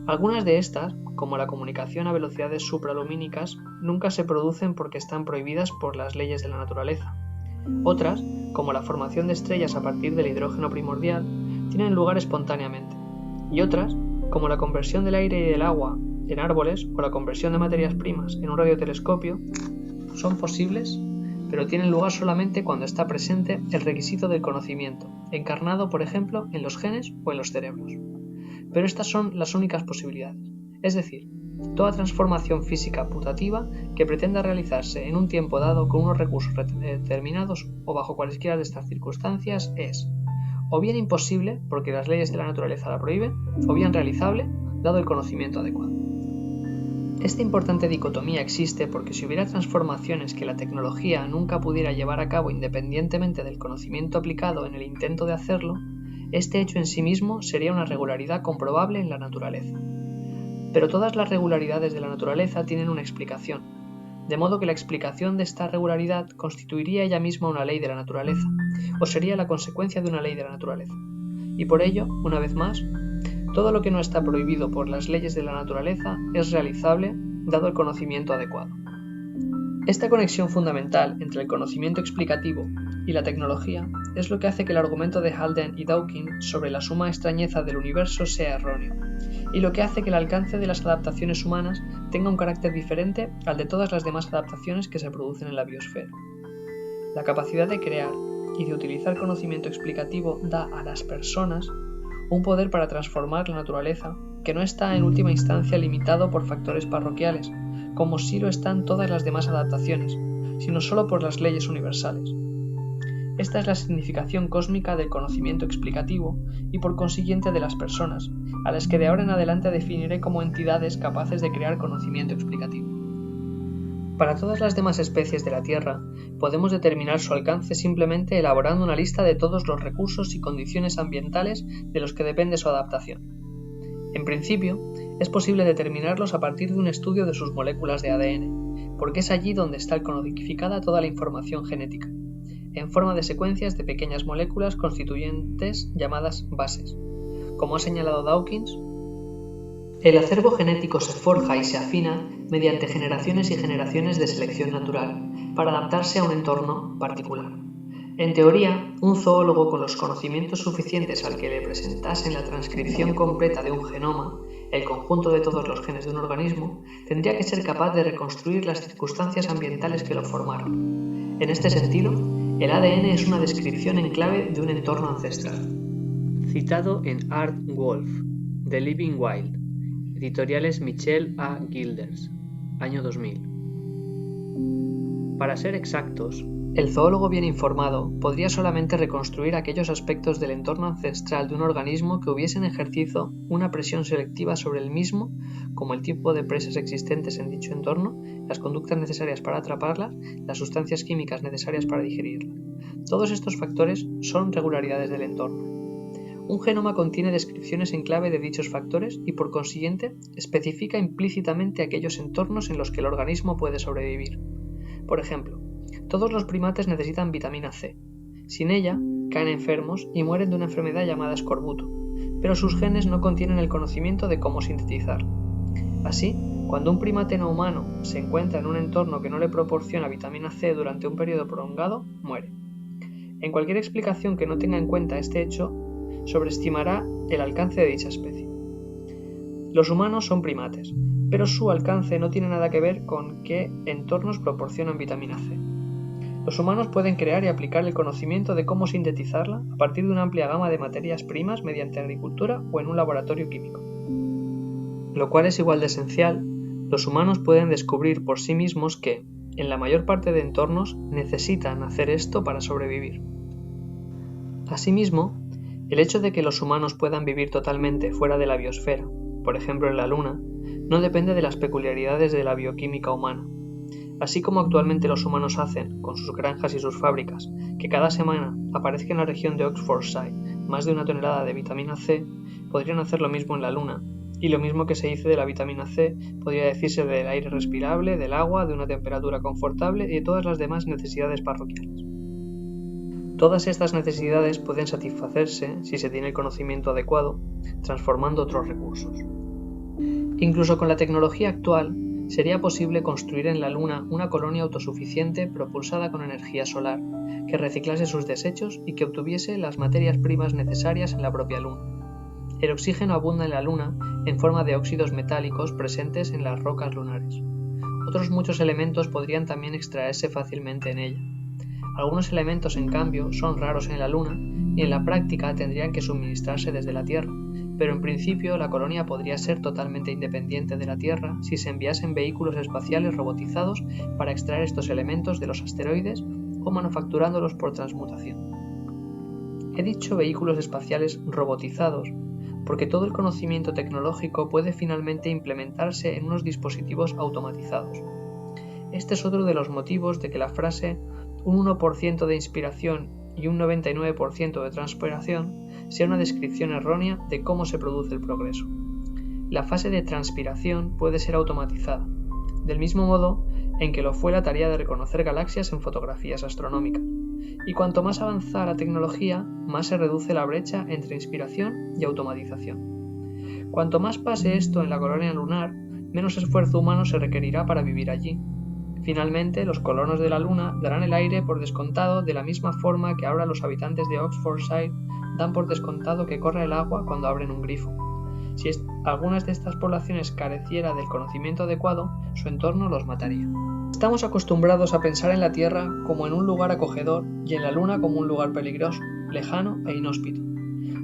Algunas de estas, como la comunicación a velocidades supralumínicas, nunca se producen porque están prohibidas por las leyes de la naturaleza. Otras, como la formación de estrellas a partir del hidrógeno primordial, tienen lugar espontáneamente. Y otras, como la conversión del aire y del agua en árboles o la conversión de materias primas en un radiotelescopio, son posibles, pero tienen lugar solamente cuando está presente el requisito del conocimiento, encarnado, por ejemplo, en los genes o en los cerebros. Pero estas son las únicas posibilidades, es decir, toda transformación física putativa que pretenda realizarse en un tiempo dado con unos recursos determinados o bajo cualesquiera de estas circunstancias es o bien imposible porque las leyes de la naturaleza la prohíben, o bien realizable dado el conocimiento adecuado. Esta importante dicotomía existe porque si hubiera transformaciones que la tecnología nunca pudiera llevar a cabo independientemente del conocimiento aplicado en el intento de hacerlo, este hecho en sí mismo sería una regularidad comprobable en la naturaleza. Pero todas las regularidades de la naturaleza tienen una explicación, de modo que la explicación de esta regularidad constituiría ella misma una ley de la naturaleza, o sería la consecuencia de una ley de la naturaleza. Y por ello, una vez más, todo lo que no está prohibido por las leyes de la naturaleza es realizable dado el conocimiento adecuado. Esta conexión fundamental entre el conocimiento explicativo y la tecnología es lo que hace que el argumento de Haldane y Dawkins sobre la suma extrañeza del universo sea erróneo, y lo que hace que el alcance de las adaptaciones humanas tenga un carácter diferente al de todas las demás adaptaciones que se producen en la biosfera. La capacidad de crear y de utilizar conocimiento explicativo da a las personas un poder para transformar la naturaleza que no está en última instancia limitado por factores parroquiales, como sí lo están todas las demás adaptaciones, sino solo por las leyes universales. Esta es la significación cósmica del conocimiento explicativo y por consiguiente de las personas, a las que de ahora en adelante definiré como entidades capaces de crear conocimiento explicativo. Para todas las demás especies de la Tierra, podemos determinar su alcance simplemente elaborando una lista de todos los recursos y condiciones ambientales de los que depende su adaptación. En principio, es posible determinarlos a partir de un estudio de sus moléculas de ADN, porque es allí donde está codificada toda la información genética, en forma de secuencias de pequeñas moléculas constituyentes llamadas bases. Como ha señalado Dawkins, el acervo genético se forja y se afina mediante generaciones y generaciones de selección natural para adaptarse a un entorno particular. En teoría, un zoólogo con los conocimientos suficientes al que le presentasen la transcripción completa de un genoma, el conjunto de todos los genes de un organismo, tendría que ser capaz de reconstruir las circunstancias ambientales que lo formaron. En este sentido, el ADN es una descripción en clave de un entorno ancestral. Citado en Art Wolf, The Living Wild, editoriales Michel A. Gilders, año 2000. Para ser exactos, el zoólogo bien informado podría solamente reconstruir aquellos aspectos del entorno ancestral de un organismo que hubiesen ejercido una presión selectiva sobre el mismo, como el tipo de presas existentes en dicho entorno, las conductas necesarias para atraparlas, las sustancias químicas necesarias para digerirlas. Todos estos factores son regularidades del entorno. Un genoma contiene descripciones en clave de dichos factores y, por consiguiente, especifica implícitamente aquellos entornos en los que el organismo puede sobrevivir. Por ejemplo, todos los primates necesitan vitamina C. Sin ella, caen enfermos y mueren de una enfermedad llamada escorbuto, pero sus genes no contienen el conocimiento de cómo sintetizarla. Así, cuando un primate no humano se encuentra en un entorno que no le proporciona vitamina C durante un periodo prolongado, muere. En cualquier explicación que no tenga en cuenta este hecho, sobreestimará el alcance de dicha especie. Los humanos son primates, pero su alcance no tiene nada que ver con qué entornos proporcionan vitamina C. Los humanos pueden crear y aplicar el conocimiento de cómo sintetizarla a partir de una amplia gama de materias primas mediante agricultura o en un laboratorio químico. Lo cual es igual de esencial, los humanos pueden descubrir por sí mismos que, en la mayor parte de entornos, necesitan hacer esto para sobrevivir. Asimismo, el hecho de que los humanos puedan vivir totalmente fuera de la biosfera, por ejemplo en la Luna, no depende de las peculiaridades de la bioquímica humana. Así como actualmente los humanos hacen, con sus granjas y sus fábricas, que cada semana aparezca en la región de Oxfordshire más de 1 tonelada de vitamina C, podrían hacer lo mismo en la Luna, y lo mismo que se dice de la vitamina C podría decirse del aire respirable, del agua, de una temperatura confortable y de todas las demás necesidades parroquiales. Todas estas necesidades pueden satisfacerse si se tiene el conocimiento adecuado, transformando otros recursos. Incluso con la tecnología actual, sería posible construir en la Luna una colonia autosuficiente propulsada con energía solar, que reciclase sus desechos y que obtuviese las materias primas necesarias en la propia Luna. El oxígeno abunda en la Luna en forma de óxidos metálicos presentes en las rocas lunares. Otros muchos elementos podrían también extraerse fácilmente en ella. Algunos elementos, en cambio, son raros en la Luna y en la práctica tendrían que suministrarse desde la Tierra, pero en principio la colonia podría ser totalmente independiente de la Tierra si se enviasen vehículos espaciales robotizados para extraer estos elementos de los asteroides o manufacturándolos por transmutación. He dicho vehículos espaciales robotizados porque todo el conocimiento tecnológico puede finalmente implementarse en unos dispositivos automatizados. Este es otro de los motivos de que la frase un 1% de inspiración y un 99% de transpiración sea una descripción errónea de cómo se produce el progreso. La fase de transpiración puede ser automatizada, del mismo modo en que lo fue la tarea de reconocer galaxias en fotografías astronómicas. Y cuanto más avanza la tecnología, más se reduce la brecha entre inspiración y automatización. Cuanto más pase esto en la colonia lunar, menos esfuerzo humano se requerirá para vivir allí. Finalmente, los colonos de la Luna darán el aire por descontado de la misma forma que ahora los habitantes de Oxfordshire dan por descontado que corra el agua cuando abren un grifo. Si algunas de estas poblaciones careciera del conocimiento adecuado, su entorno los mataría. Estamos acostumbrados a pensar en la Tierra como en un lugar acogedor y en la Luna como un lugar peligroso, lejano e inhóspito.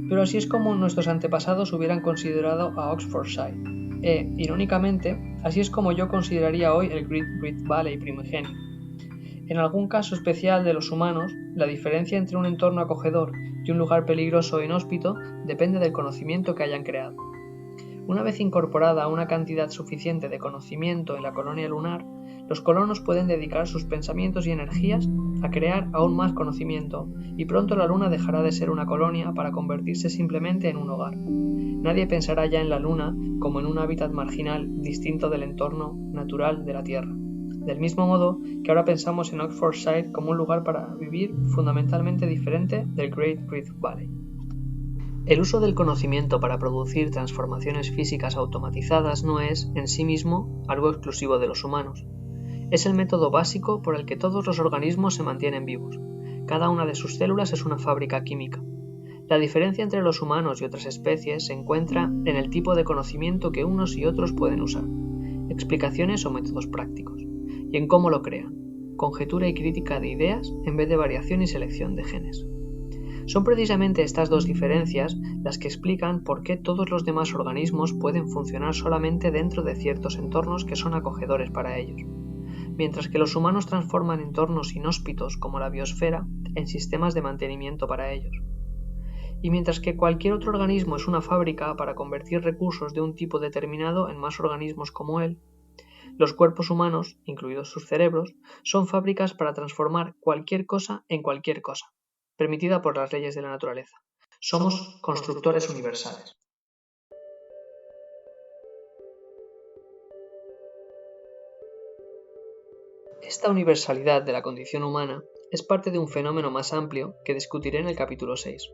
Pero así es como nuestros antepasados hubieran considerado a Oxfordshire. Irónicamente, así es como yo consideraría hoy el Great Rift Valley primigenio. En algún caso especial de los humanos, la diferencia entre un entorno acogedor y un lugar peligroso e inhóspito depende del conocimiento que hayan creado. Una vez incorporada una cantidad suficiente de conocimiento en la colonia lunar, los colonos pueden dedicar sus pensamientos y energías a crear aún más conocimiento, y pronto la Luna dejará de ser una colonia para convertirse simplemente en un hogar. Nadie pensará ya en la Luna como en un hábitat marginal distinto del entorno natural de la Tierra, del mismo modo que ahora pensamos en Oxfordshire como un lugar para vivir fundamentalmente diferente del Great Rift Valley. El uso del conocimiento para producir transformaciones físicas automatizadas no es, en sí mismo, algo exclusivo de los humanos. Es el método básico por el que todos los organismos se mantienen vivos. Cada una de sus células es una fábrica química. La diferencia entre los humanos y otras especies se encuentra en el tipo de conocimiento que unos y otros pueden usar, explicaciones o métodos prácticos, y en cómo lo crean, conjetura y crítica de ideas en vez de variación y selección de genes. Son precisamente estas dos diferencias las que explican por qué todos los demás organismos pueden funcionar solamente dentro de ciertos entornos que son acogedores para ellos, mientras que los humanos transforman entornos inhóspitos como la biosfera en sistemas de mantenimiento para ellos. Y mientras que cualquier otro organismo es una fábrica para convertir recursos de un tipo determinado en más organismos como él, los cuerpos humanos, incluidos sus cerebros, son fábricas para transformar cualquier cosa en cualquier cosa, permitida por las leyes de la naturaleza. Somos constructores universales. Esta universalidad de la condición humana es parte de un fenómeno más amplio que discutiré en el capítulo 6.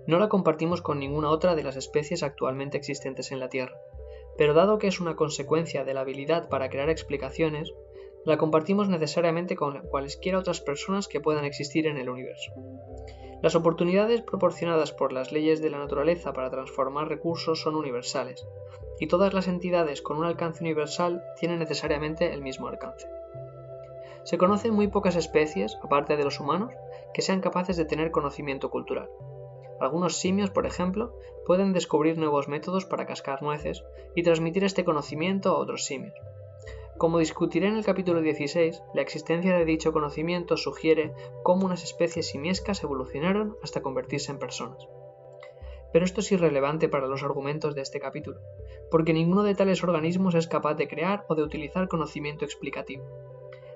No la compartimos con ninguna otra de las especies actualmente existentes en la Tierra, pero dado que es una consecuencia de la habilidad para crear explicaciones, la compartimos necesariamente con cualesquiera otras personas que puedan existir en el universo. Las oportunidades proporcionadas por las leyes de la naturaleza para transformar recursos son universales, y todas las entidades con un alcance universal tienen necesariamente el mismo alcance. Se conocen muy pocas especies, aparte de los humanos, que sean capaces de tener conocimiento cultural. Algunos simios, por ejemplo, pueden descubrir nuevos métodos para cascar nueces y transmitir este conocimiento a otros simios. Como discutiré en el capítulo 16, la existencia de dicho conocimiento sugiere cómo unas especies simiescas evolucionaron hasta convertirse en personas. Pero esto es irrelevante para los argumentos de este capítulo, porque ninguno de tales organismos es capaz de crear o de utilizar conocimiento explicativo.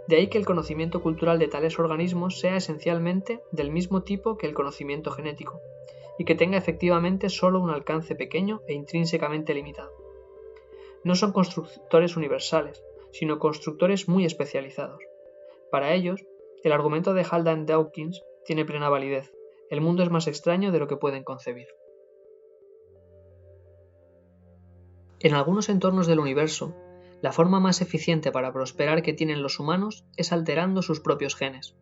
De ahí que el conocimiento cultural de tales organismos sea esencialmente del mismo tipo que el conocimiento genético, y que tenga efectivamente solo un alcance pequeño e intrínsecamente limitado. No son constructores universales, sino constructores muy especializados. Para ellos, el argumento de Haldane Dawkins tiene plena validez. El mundo es más extraño de lo que pueden concebir. En algunos entornos del universo, la forma más eficiente para prosperar que tienen los humanos es alterando sus propios genes.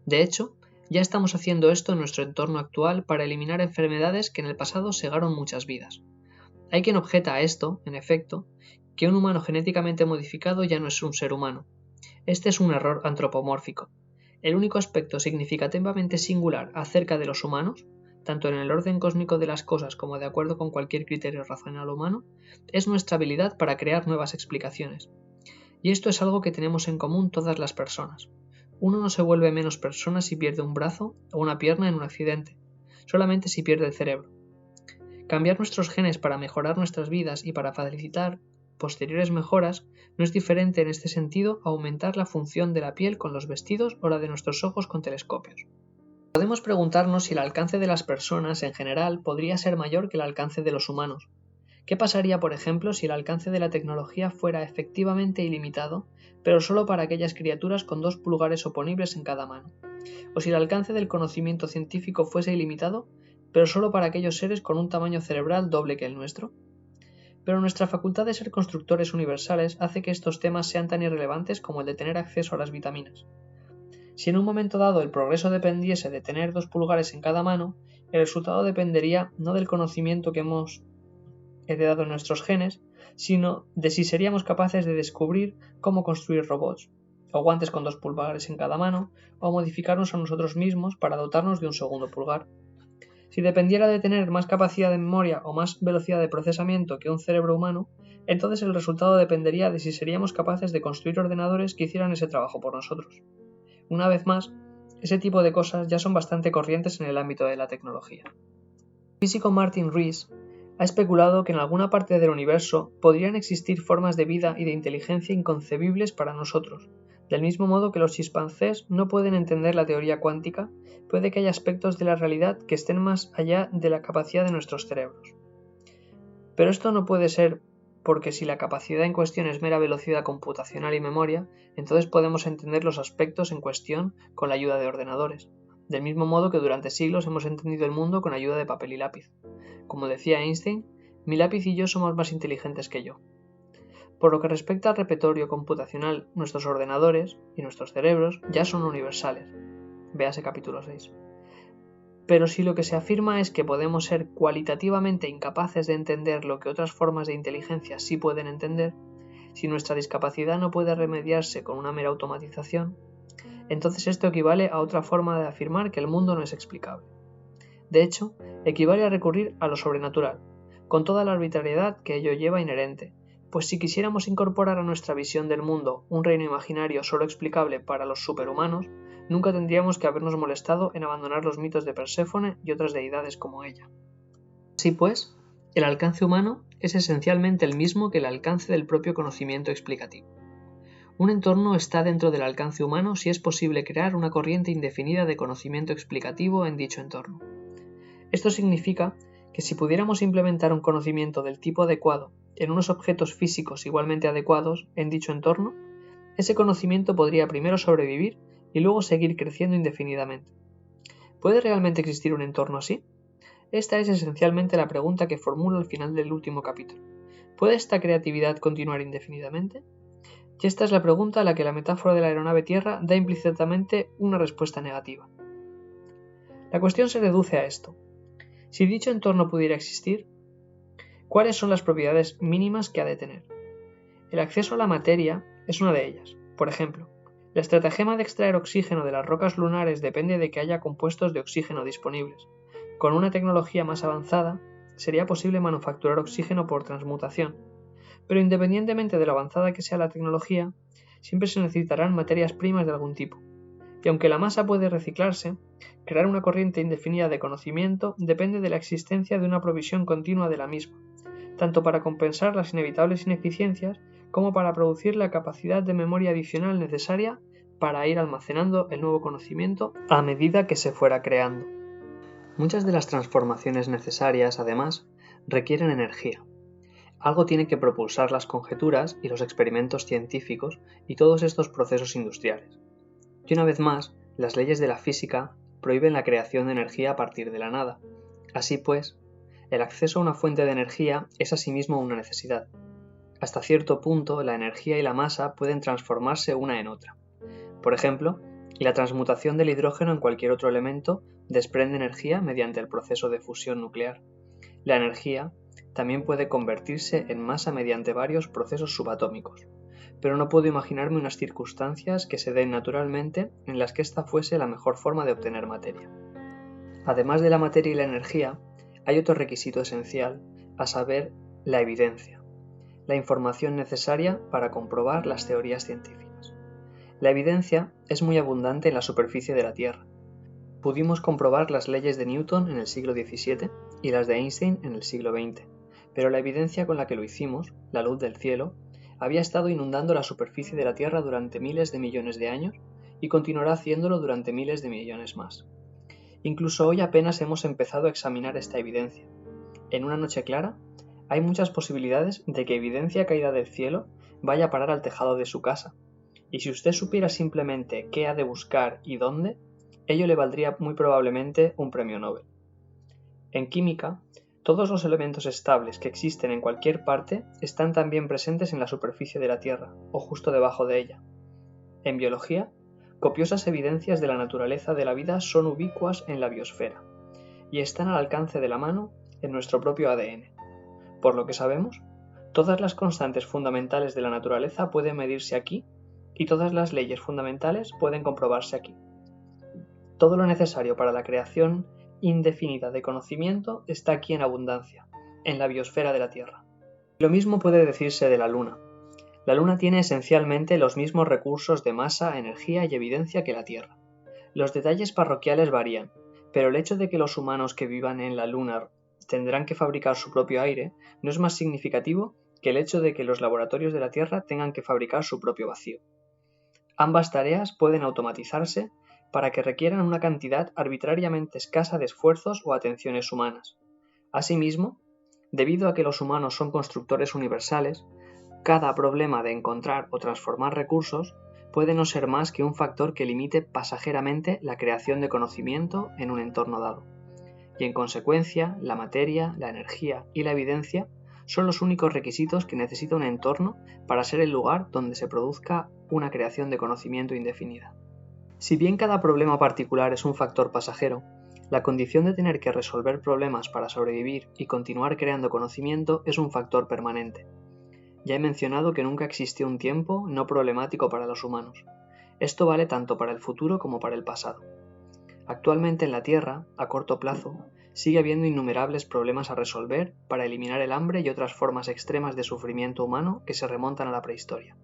De hecho, ya estamos haciendo esto en nuestro entorno actual para eliminar enfermedades que en el pasado segaron muchas vidas. Hay quien objeta a esto, en efecto, que un humano genéticamente modificado ya no es un ser humano. Este es un error antropomórfico. El único aspecto significativamente singular acerca de los humanos, tanto en el orden cósmico de las cosas como de acuerdo con cualquier criterio racional humano, es nuestra habilidad para crear nuevas explicaciones. Y esto es algo que tenemos en común todas las personas. Uno no se vuelve menos persona si pierde un brazo o una pierna en un accidente, solamente si pierde el cerebro. Cambiar nuestros genes para mejorar nuestras vidas y para facilitar posteriores mejoras no es diferente en este sentido a aumentar la función de la piel con los vestidos o la de nuestros ojos con telescopios. Podemos preguntarnos si el alcance de las personas en general podría ser mayor que el alcance de los humanos. ¿Qué pasaría, por ejemplo, si el alcance de la tecnología fuera efectivamente ilimitado, pero solo para aquellas criaturas con 2 pulgares oponibles en cada mano? ¿O si el alcance del conocimiento científico fuese ilimitado, pero solo para aquellos seres con un tamaño cerebral doble que el nuestro? Pero nuestra facultad de ser constructores universales hace que estos temas sean tan irrelevantes como el de tener acceso a las vitaminas. Si en un momento dado el progreso dependiese de tener 2 pulgares en cada mano, el resultado dependería no del conocimiento que hemos heredado en nuestros genes, sino de si seríamos capaces de descubrir cómo construir robots, o guantes con 2 pulgares en cada mano, o modificarnos a nosotros mismos para dotarnos de un segundo pulgar. Si dependiera de tener más capacidad de memoria o más velocidad de procesamiento que un cerebro humano, entonces el resultado dependería de si seríamos capaces de construir ordenadores que hicieran ese trabajo por nosotros. Una vez más, ese tipo de cosas ya son bastante corrientes en el ámbito de la tecnología. El físico Martin Rees ha especulado que en alguna parte del universo podrían existir formas de vida y de inteligencia inconcebibles para nosotros. Del mismo modo que los chimpancés no pueden entender la teoría cuántica, puede que haya aspectos de la realidad que estén más allá de la capacidad de nuestros cerebros. Pero esto no puede ser porque si la capacidad en cuestión es mera velocidad computacional y memoria, entonces podemos entender los aspectos en cuestión con la ayuda de ordenadores, del mismo modo que durante siglos hemos entendido el mundo con ayuda de papel y lápiz. Como decía Einstein, mi lápiz y yo somos más inteligentes que yo. Por lo que respecta al repertorio computacional, nuestros ordenadores y nuestros cerebros ya son universales. Véase capítulo 6. Pero si lo que se afirma es que podemos ser cualitativamente incapaces de entender lo que otras formas de inteligencia sí pueden entender, si nuestra discapacidad no puede remediarse con una mera automatización, entonces esto equivale a otra forma de afirmar que el mundo no es explicable. De hecho, equivale a recurrir a lo sobrenatural, con toda la arbitrariedad que ello lleva inherente, pues si quisiéramos incorporar a nuestra visión del mundo un reino imaginario solo explicable para los superhumanos, nunca tendríamos que habernos molestado en abandonar los mitos de Perséfone y otras deidades como ella. Así pues, el alcance humano es esencialmente el mismo que el alcance del propio conocimiento explicativo. Un entorno está dentro del alcance humano si es posible crear una corriente indefinida de conocimiento explicativo en dicho entorno. Esto significa que si pudiéramos implementar un conocimiento del tipo adecuado en unos objetos físicos igualmente adecuados en dicho entorno, ese conocimiento podría primero sobrevivir y luego seguir creciendo indefinidamente. ¿Puede realmente existir un entorno así? Esta es esencialmente la pregunta que formulo al final del último capítulo. ¿Puede esta creatividad continuar indefinidamente? Y esta es la pregunta a la que la metáfora de la aeronave Tierra da implícitamente una respuesta negativa. La cuestión se reduce a esto. Si dicho entorno pudiera existir, ¿cuáles son las propiedades mínimas que ha de tener? El acceso a la materia es una de ellas. Por ejemplo, la estratagema de extraer oxígeno de las rocas lunares depende de que haya compuestos de oxígeno disponibles. Con una tecnología más avanzada, sería posible manufacturar oxígeno por transmutación, pero independientemente de lo avanzada que sea la tecnología, siempre se necesitarán materias primas de algún tipo. Y aunque la masa puede reciclarse, crear una corriente indefinida de conocimiento depende de la existencia de una provisión continua de la misma, tanto para compensar las inevitables ineficiencias como para producir la capacidad de memoria adicional necesaria para ir almacenando el nuevo conocimiento a medida que se fuera creando. Muchas de las transformaciones necesarias, además, requieren energía. Algo tiene que propulsar las conjeturas y los experimentos científicos y todos estos procesos industriales. Y una vez más, las leyes de la física prohíben la creación de energía a partir de la nada. Así pues, el acceso a una fuente de energía es asimismo una necesidad. Hasta cierto punto, la energía y la masa pueden transformarse una en otra. Por ejemplo, la transmutación del hidrógeno en cualquier otro elemento desprende energía mediante el proceso de fusión nuclear. La energía también puede convertirse en masa mediante varios procesos subatómicos, pero no puedo imaginarme unas circunstancias que se den naturalmente en las que esta fuese la mejor forma de obtener materia. Además de la materia y la energía, hay otro requisito esencial, a saber, la evidencia, la información necesaria para comprobar las teorías científicas. La evidencia es muy abundante en la superficie de la Tierra. Pudimos comprobar las leyes de Newton en el siglo XVII y las de Einstein en el siglo XX, pero la evidencia con la que lo hicimos, la luz del cielo, había estado inundando la superficie de la Tierra durante miles de millones de años y continuará haciéndolo durante miles de millones más. Incluso hoy apenas hemos empezado a examinar esta evidencia. En una noche clara, hay muchas posibilidades de que evidencia caída del cielo vaya a parar al tejado de su casa, y si usted supiera simplemente qué ha de buscar y dónde, ello le valdría muy probablemente un premio Nobel. En química, todos los elementos estables que existen en cualquier parte están también presentes en la superficie de la Tierra, o justo debajo de ella. En biología, copiosas evidencias de la naturaleza de la vida son ubicuas en la biosfera, y están al alcance de la mano en nuestro propio ADN. Por lo que sabemos, todas las constantes fundamentales de la naturaleza pueden medirse aquí y todas las leyes fundamentales pueden comprobarse aquí. Todo lo necesario para la creación indefinida de conocimiento está aquí en abundancia, en la biosfera de la Tierra. Lo mismo puede decirse de la Luna. La Luna tiene esencialmente los mismos recursos de masa, energía y evidencia que la Tierra. Los detalles parroquiales varían, pero el hecho de que los humanos que vivan en la Luna tendrán que fabricar su propio aire no es más significativo que el hecho de que los laboratorios de la Tierra tengan que fabricar su propio vacío. Ambas tareas pueden automatizarse para que requieran una cantidad arbitrariamente escasa de esfuerzos o atenciones humanas. Asimismo, debido a que los humanos son constructores universales, cada problema de encontrar o transformar recursos puede no ser más que un factor que limite pasajeramente la creación de conocimiento en un entorno dado. Y en consecuencia, la materia, la energía y la evidencia son los únicos requisitos que necesita un entorno para ser el lugar donde se produzca una creación de conocimiento indefinida. Si bien cada problema particular es un factor pasajero, la condición de tener que resolver problemas para sobrevivir y continuar creando conocimiento es un factor permanente. Ya he mencionado que nunca existió un tiempo no problemático para los humanos. Esto vale tanto para el futuro como para el pasado. Actualmente en la Tierra, a corto plazo, sigue habiendo innumerables problemas a resolver para eliminar el hambre y otras formas extremas de sufrimiento humano que se remontan a la prehistoria.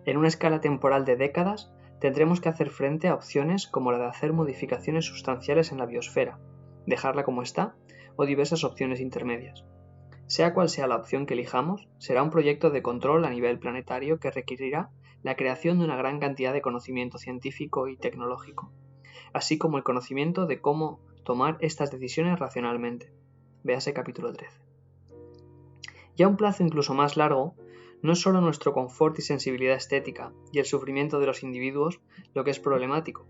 En una escala temporal de décadas, tendremos que hacer frente a opciones como la de hacer modificaciones sustanciales en la biosfera, dejarla como está, o diversas opciones intermedias. Sea cual sea la opción que elijamos, será un proyecto de control a nivel planetario que requerirá la creación de una gran cantidad de conocimiento científico y tecnológico, así como el conocimiento de cómo tomar estas decisiones racionalmente. Véase capítulo 13. Y a un plazo incluso más largo, no es solo nuestro confort y sensibilidad estética y el sufrimiento de los individuos lo que es problemático,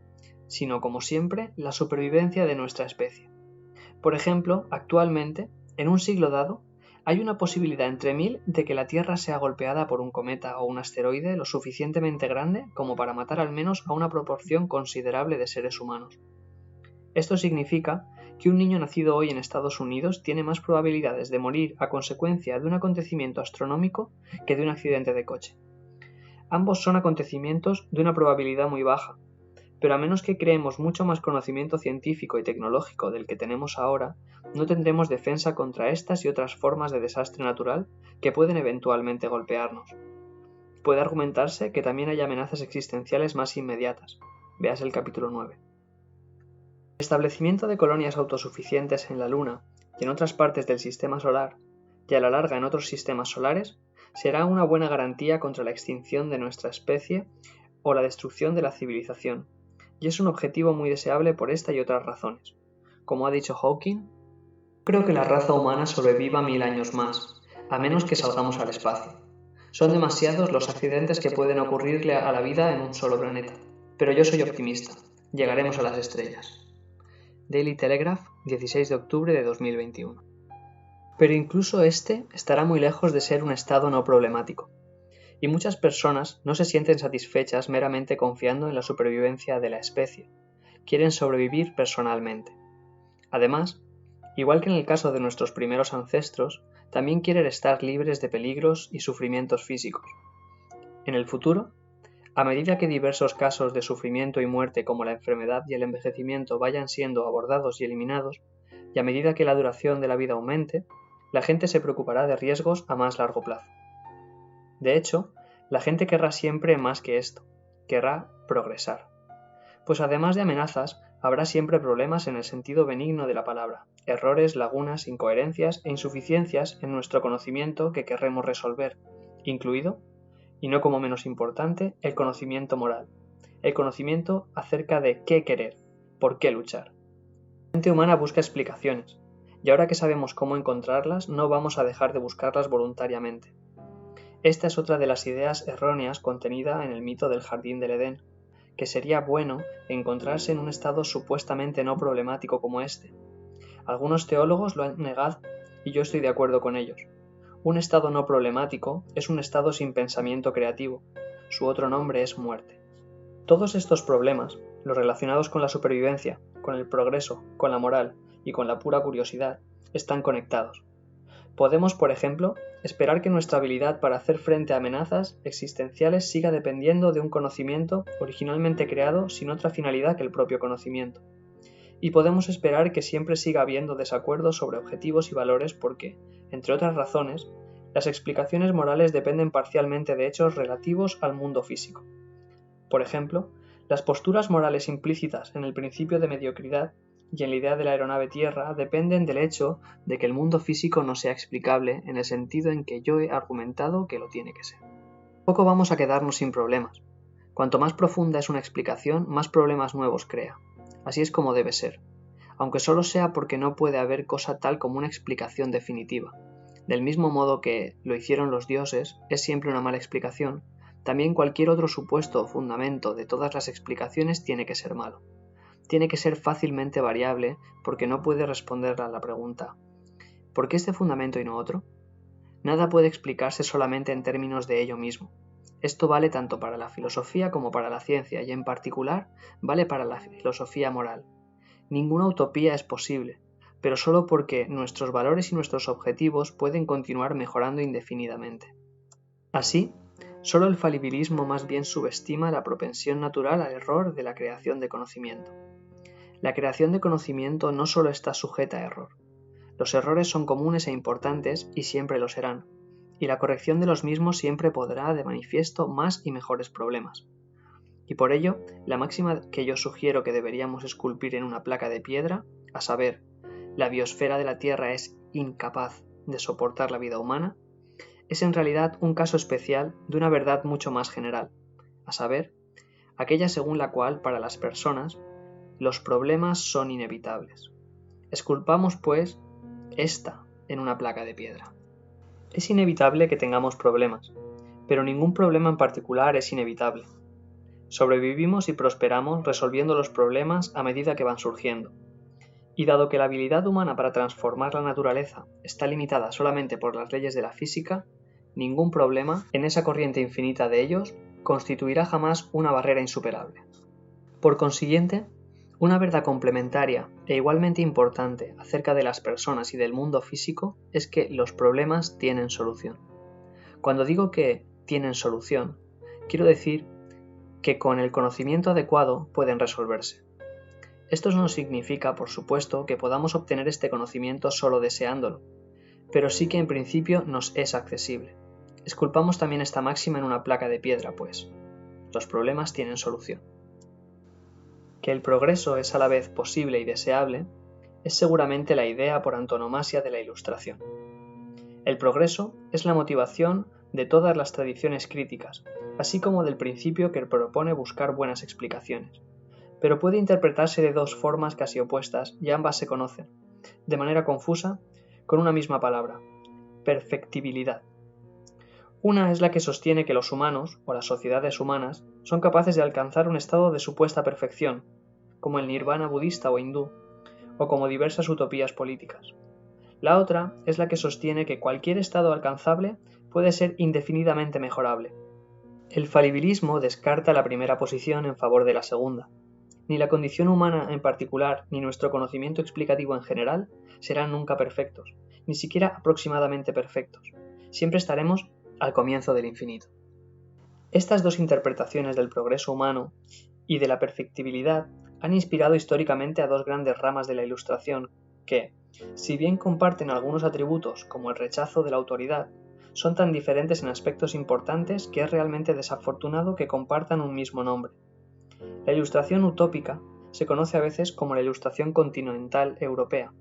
sino, como siempre, la supervivencia de nuestra especie. Por ejemplo, actualmente, en un siglo dado, hay una posibilidad entre 1000 de que la Tierra sea golpeada por un cometa o un asteroide lo suficientemente grande como para matar al menos a una proporción considerable de seres humanos. Esto significa que un niño nacido hoy en Estados Unidos tiene más probabilidades de morir a consecuencia de un acontecimiento astronómico que de un accidente de coche. Ambos son acontecimientos de una probabilidad muy baja, pero a menos que creemos mucho más conocimiento científico y tecnológico del que tenemos ahora, no tendremos defensa contra estas y otras formas de desastre natural que pueden eventualmente golpearnos. Puede argumentarse que también hay amenazas existenciales más inmediatas. Veas el capítulo 9. El establecimiento de colonias autosuficientes en la Luna y en otras partes del sistema solar, y a la larga en otros sistemas solares, será una buena garantía contra la extinción de nuestra especie o la destrucción de la civilización, y es un objetivo muy deseable por esta y otras razones. Como ha dicho Hawking, creo que la raza humana sobreviva 1000 años más, a menos que salgamos al espacio. Son demasiados los accidentes que pueden ocurrirle a la vida en un solo planeta, pero yo soy optimista. Llegaremos a las estrellas. Daily Telegraph, 16 de octubre de 2021. Pero incluso este estará muy lejos de ser un estado no problemático, y muchas personas no se sienten satisfechas meramente confiando en la supervivencia de la especie, quieren sobrevivir personalmente. Además, igual que en el caso de nuestros primeros ancestros, también quieren estar libres de peligros y sufrimientos físicos. En el futuro, a medida que diversos casos de sufrimiento y muerte como la enfermedad y el envejecimiento vayan siendo abordados y eliminados, y a medida que la duración de la vida aumente, la gente se preocupará de riesgos a más largo plazo. De hecho, la gente querrá siempre más que esto, querrá progresar. Pues además de amenazas, habrá siempre problemas en el sentido benigno de la palabra, errores, lagunas, incoherencias e insuficiencias en nuestro conocimiento que querremos resolver, incluido, y no como menos importante, el conocimiento moral, el conocimiento acerca de qué querer, por qué luchar. La mente humana busca explicaciones, y ahora que sabemos cómo encontrarlas, no vamos a dejar de buscarlas voluntariamente. Esta es otra de las ideas erróneas contenida en el mito del jardín del Edén, que sería bueno encontrarse en un estado supuestamente no problemático como este. Algunos teólogos lo han negado y yo estoy de acuerdo con ellos. Un estado no problemático es un estado sin pensamiento creativo. Su otro nombre es muerte. Todos estos problemas, los relacionados con la supervivencia, con el progreso, con la moral y con la pura curiosidad, están conectados. Podemos, por ejemplo, esperar que nuestra habilidad para hacer frente a amenazas existenciales siga dependiendo de un conocimiento originalmente creado sin otra finalidad que el propio conocimiento. Y podemos esperar que siempre siga habiendo desacuerdos sobre objetivos y valores porque, entre otras razones, las explicaciones morales dependen parcialmente de hechos relativos al mundo físico. Por ejemplo, las posturas morales implícitas en el principio de mediocridad y en la idea de la aeronave Tierra dependen del hecho de que el mundo físico no sea explicable en el sentido en que yo he argumentado que lo tiene que ser. Tampoco vamos a quedarnos sin problemas. Cuanto más profunda es una explicación, más problemas nuevos crea. Así es como debe ser, aunque solo sea porque no puede haber cosa tal como una explicación definitiva. Del mismo modo que lo hicieron los dioses es siempre una mala explicación, también cualquier otro supuesto o fundamento de todas las explicaciones tiene que ser malo. Tiene que ser fácilmente variable porque no puede responder a la pregunta ¿por qué este fundamento y no otro? Nada puede explicarse solamente en términos de ello mismo. Esto vale tanto para la filosofía como para la ciencia y en particular vale para la filosofía moral. Ninguna utopía es posible, pero solo porque nuestros valores y nuestros objetivos pueden continuar mejorando indefinidamente. Así, solo el falibilismo más bien subestima la propensión natural al error de la creación de conocimiento. La creación de conocimiento no solo está sujeta a error. Los errores son comunes e importantes y siempre lo serán, y la corrección de los mismos siempre pondrá de manifiesto más y mejores problemas. Y por ello, la máxima que yo sugiero que deberíamos esculpir en una placa de piedra, a saber, la biosfera de la Tierra es incapaz de soportar la vida humana, es en realidad un caso especial de una verdad mucho más general, a saber, aquella según la cual, para las personas, los problemas son inevitables. Esculpamos, pues, esta en una placa de piedra. Es inevitable que tengamos problemas, pero ningún problema en particular es inevitable. Sobrevivimos y prosperamos resolviendo los problemas a medida que van surgiendo. Y dado que la habilidad humana para transformar la naturaleza está limitada solamente por las leyes de la física, ningún problema, en esa corriente infinita de ellos, constituirá jamás una barrera insuperable. Por consiguiente, una verdad complementaria e igualmente importante acerca de las personas y del mundo físico es que los problemas tienen solución. Cuando digo que tienen solución, quiero decir que con el conocimiento adecuado pueden resolverse. Esto no significa, por supuesto, que podamos obtener este conocimiento solo deseándolo, pero sí que en principio nos es accesible. Esculpamos también esta máxima en una placa de piedra, pues. Los problemas tienen solución. Que el progreso es a la vez posible y deseable es seguramente la idea por antonomasia de la Ilustración. El progreso es la motivación de todas las tradiciones críticas, así como del principio que propone buscar buenas explicaciones, pero puede interpretarse de dos formas casi opuestas y ambas se conocen, de manera confusa, con una misma palabra: perfectibilidad. Una es la que sostiene que los humanos, o las sociedades humanas, son capaces de alcanzar un estado de supuesta perfección, como el nirvana budista o hindú, o como diversas utopías políticas. La otra es la que sostiene que cualquier estado alcanzable puede ser indefinidamente mejorable. El falibilismo descarta la primera posición en favor de la segunda. Ni la condición humana en particular, ni nuestro conocimiento explicativo en general serán nunca perfectos, ni siquiera aproximadamente perfectos. Siempre estaremos al comienzo del infinito. Estas dos interpretaciones del progreso humano y de la perfectibilidad han inspirado históricamente a dos grandes ramas de la Ilustración que, si bien comparten algunos atributos como el rechazo de la autoridad, son tan diferentes en aspectos importantes que es realmente desafortunado que compartan un mismo nombre. La Ilustración utópica se conoce a veces como la Ilustración continental europea,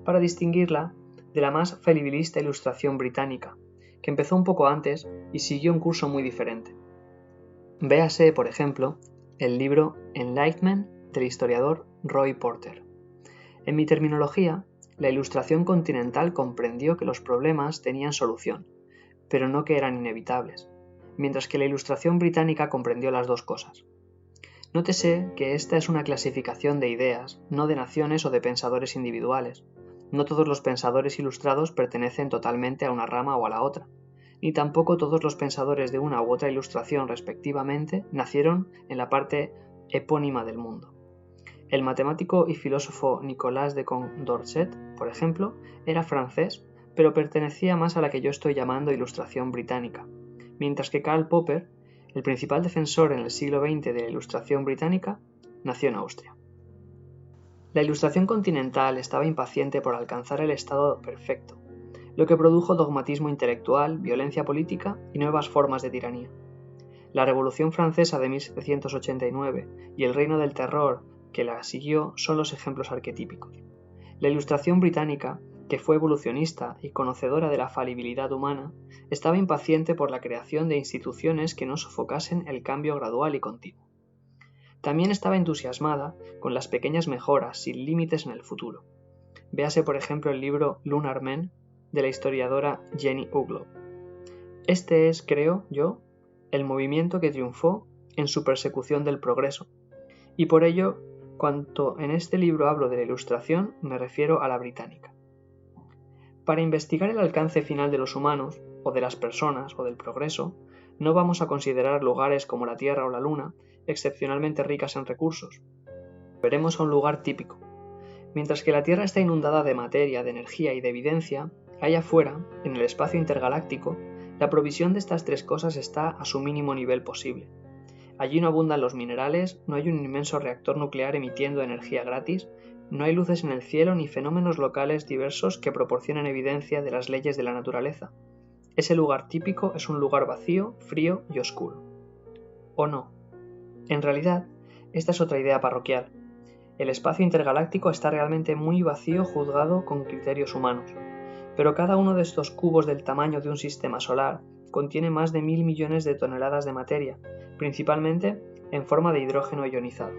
para distinguirla de la más falibilista Ilustración británica, que empezó un poco antes y siguió un curso muy diferente. Véase, por ejemplo, el libro Enlightenment del historiador Roy Porter. En mi terminología, la Ilustración continental comprendió que los problemas tenían solución, pero no que eran inevitables, mientras que la Ilustración británica comprendió las dos cosas. Nótese que esta es una clasificación de ideas, no de naciones o de pensadores individuales. No todos los pensadores ilustrados pertenecen totalmente a una rama o a la otra, ni tampoco todos los pensadores de una u otra ilustración respectivamente nacieron en la parte epónima del mundo. El matemático y filósofo Nicolas de Condorcet, por ejemplo, era francés, pero pertenecía más a la que yo estoy llamando Ilustración británica, mientras que Karl Popper, el principal defensor en el siglo XX de la Ilustración británica, nació en Austria. La Ilustración continental estaba impaciente por alcanzar el estado perfecto, lo que produjo dogmatismo intelectual, violencia política y nuevas formas de tiranía. La Revolución Francesa de 1789 y el Reino del Terror que la siguió son los ejemplos arquetípicos. La Ilustración británica, que fue evolucionista y conocedora de la falibilidad humana, estaba impaciente por la creación de instituciones que no sofocasen el cambio gradual y continuo. También estaba entusiasmada con las pequeñas mejoras sin límites en el futuro. Véase por ejemplo el libro Lunar Men de la historiadora Jenny Uglow. Este es, creo yo, el movimiento que triunfó en su persecución del progreso, y por ello, cuando en este libro hablo de la Ilustración, me refiero a la británica. Para investigar el alcance final de los humanos, o de las personas, o del progreso, no vamos a considerar lugares como la Tierra o la Luna, excepcionalmente ricas en recursos. Veremos a un lugar típico. Mientras que la Tierra está inundada de materia, de energía y de evidencia, allá afuera, en el espacio intergaláctico, la provisión de estas tres cosas está a su mínimo nivel posible. Allí no abundan los minerales, no hay un inmenso reactor nuclear emitiendo energía gratis, no hay luces en el cielo ni fenómenos locales diversos que proporcionen evidencia de las leyes de la naturaleza. Ese lugar típico es un lugar vacío, frío y oscuro. ¿O no? En realidad, esta es otra idea parroquial. El espacio intergaláctico está realmente muy vacío juzgado con criterios humanos, pero cada uno de estos cubos del tamaño de un sistema solar contiene más de 1.000 millones de toneladas de materia, principalmente en forma de hidrógeno ionizado.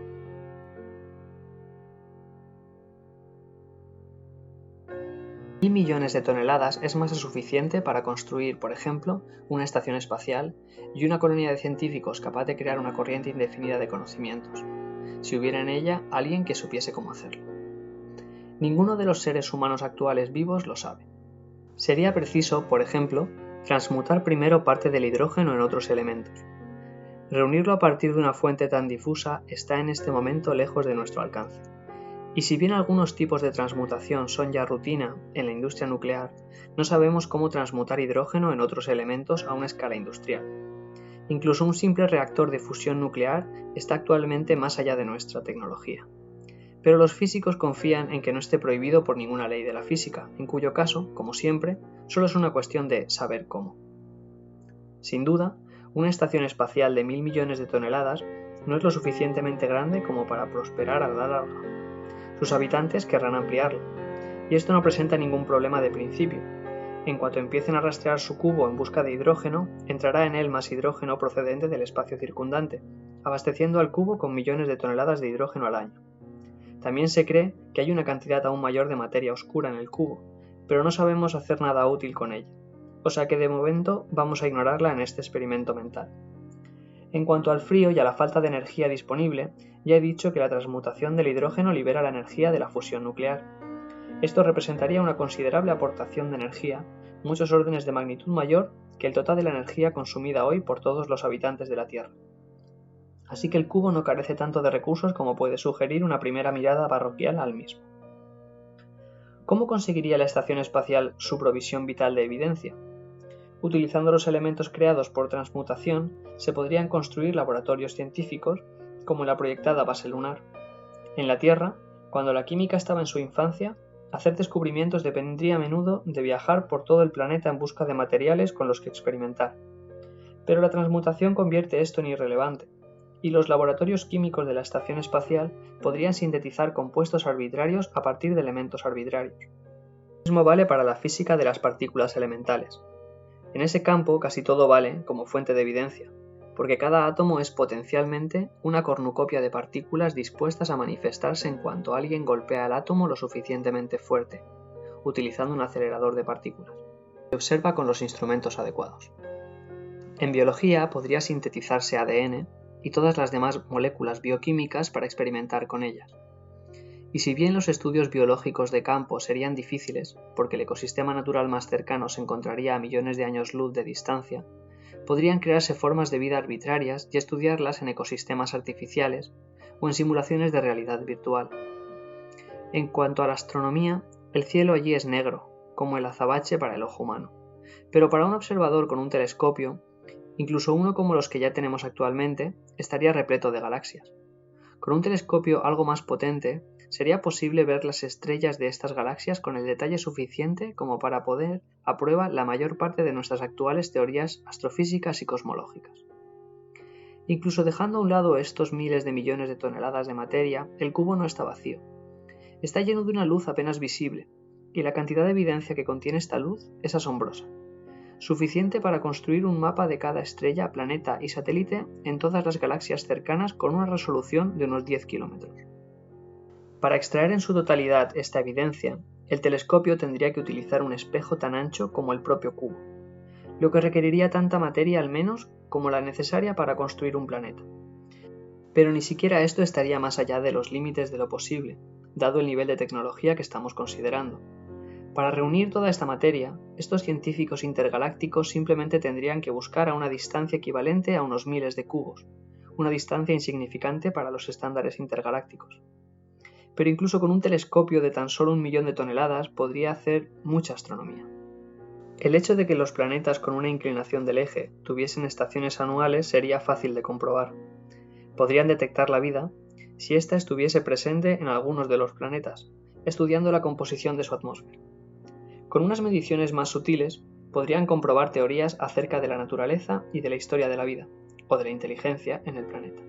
Mil millones de toneladas es masa suficiente para construir, por ejemplo, una estación espacial y una colonia de científicos capaz de crear una corriente indefinida de conocimientos, si hubiera en ella alguien que supiese cómo hacerlo. Ninguno de los seres humanos actuales vivos lo sabe. Sería preciso, por ejemplo, transmutar primero parte del hidrógeno en otros elementos. Reunirlo a partir de una fuente tan difusa está en este momento lejos de nuestro alcance. Y si bien algunos tipos de transmutación son ya rutina en la industria nuclear, no sabemos cómo transmutar hidrógeno en otros elementos a una escala industrial. Incluso un simple reactor de fusión nuclear está actualmente más allá de nuestra tecnología. Pero los físicos confían en que no esté prohibido por ninguna ley de la física, en cuyo caso, como siempre, solo es una cuestión de saber cómo. Sin duda, una estación espacial de 1.000 millones de toneladas no es lo suficientemente grande como para prosperar a la larga. Sus habitantes querrán ampliarlo, y esto no presenta ningún problema de principio. En cuanto empiecen a rastrear su cubo en busca de hidrógeno, entrará en él más hidrógeno procedente del espacio circundante, abasteciendo al cubo con millones de toneladas de hidrógeno al año. También se cree que hay una cantidad aún mayor de materia oscura en el cubo, pero no sabemos hacer nada útil con ella, o sea que de momento vamos a ignorarla en este experimento mental. En cuanto al frío y a la falta de energía disponible, ya he dicho que la transmutación del hidrógeno libera la energía de la fusión nuclear. Esto representaría una considerable aportación de energía, muchos órdenes de magnitud mayor que el total de la energía consumida hoy por todos los habitantes de la Tierra. Así que el cubo no carece tanto de recursos como puede sugerir una primera mirada parroquial al mismo. ¿Cómo conseguiría la estación espacial su provisión vital de evidencia? Utilizando los elementos creados por transmutación, se podrían construir laboratorios científicos, como en la proyectada base lunar. En la Tierra, cuando la química estaba en su infancia, hacer descubrimientos dependría a menudo de viajar por todo el planeta en busca de materiales con los que experimentar. Pero la transmutación convierte esto en irrelevante, y los laboratorios químicos de la estación espacial podrían sintetizar compuestos arbitrarios a partir de elementos arbitrarios. Lo mismo vale para la física de las partículas elementales. En ese campo casi todo vale como fuente de evidencia, porque cada átomo es potencialmente una cornucopia de partículas dispuestas a manifestarse en cuanto alguien golpea el átomo lo suficientemente fuerte, utilizando un acelerador de partículas. Se observa con los instrumentos adecuados. En biología podría sintetizarse ADN y todas las demás moléculas bioquímicas para experimentar con ellas. Y si bien los estudios biológicos de campo serían difíciles, porque el ecosistema natural más cercano se encontraría a millones de años luz de distancia, podrían crearse formas de vida arbitrarias y estudiarlas en ecosistemas artificiales o en simulaciones de realidad virtual. En cuanto a la astronomía, el cielo allí es negro, como el azabache para el ojo humano. Pero para un observador con un telescopio, incluso uno como los que ya tenemos actualmente, estaría repleto de galaxias. Con un telescopio algo más potente, sería posible ver las estrellas de estas galaxias con el detalle suficiente como para poner a prueba la mayor parte de nuestras actuales teorías astrofísicas y cosmológicas. Incluso dejando a un lado estos miles de millones de toneladas de materia, el cubo no está vacío. Está lleno de una luz apenas visible, y la cantidad de evidencia que contiene esta luz es asombrosa. Suficiente para construir un mapa de cada estrella, planeta y satélite en todas las galaxias cercanas con una resolución de unos 10 kilómetros. Para extraer en su totalidad esta evidencia, el telescopio tendría que utilizar un espejo tan ancho como el propio cubo, lo que requeriría tanta materia al menos como la necesaria para construir un planeta. Pero ni siquiera esto estaría más allá de los límites de lo posible, dado el nivel de tecnología que estamos considerando. Para reunir toda esta materia, estos científicos intergalácticos simplemente tendrían que buscar a una distancia equivalente a unos miles de cubos, una distancia insignificante para los estándares intergalácticos. Pero incluso con un telescopio de tan solo 1 millón de toneladas podría hacer mucha astronomía. El hecho de que los planetas con una inclinación del eje tuviesen estaciones anuales sería fácil de comprobar. Podrían detectar la vida si ésta estuviese presente en algunos de los planetas, estudiando la composición de su atmósfera. Con unas mediciones más sutiles, podrían comprobar teorías acerca de la naturaleza y de la historia de la vida, o de la inteligencia en el planeta.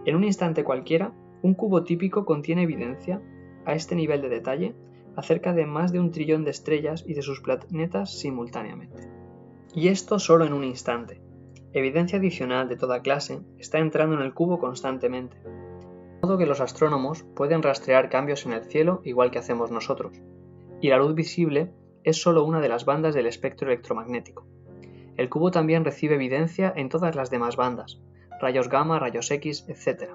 En un instante cualquiera, un cubo típico contiene evidencia, a este nivel de detalle, acerca de más de 1 trillón de estrellas y de sus planetas simultáneamente. Y esto solo en un instante. Evidencia adicional de toda clase está entrando en el cubo constantemente, de modo que los astrónomos pueden rastrear cambios en el cielo igual que hacemos nosotros. Y la luz visible es solo una de las bandas del espectro electromagnético. El cubo también recibe evidencia en todas las demás bandas, rayos gamma, rayos X, etc.,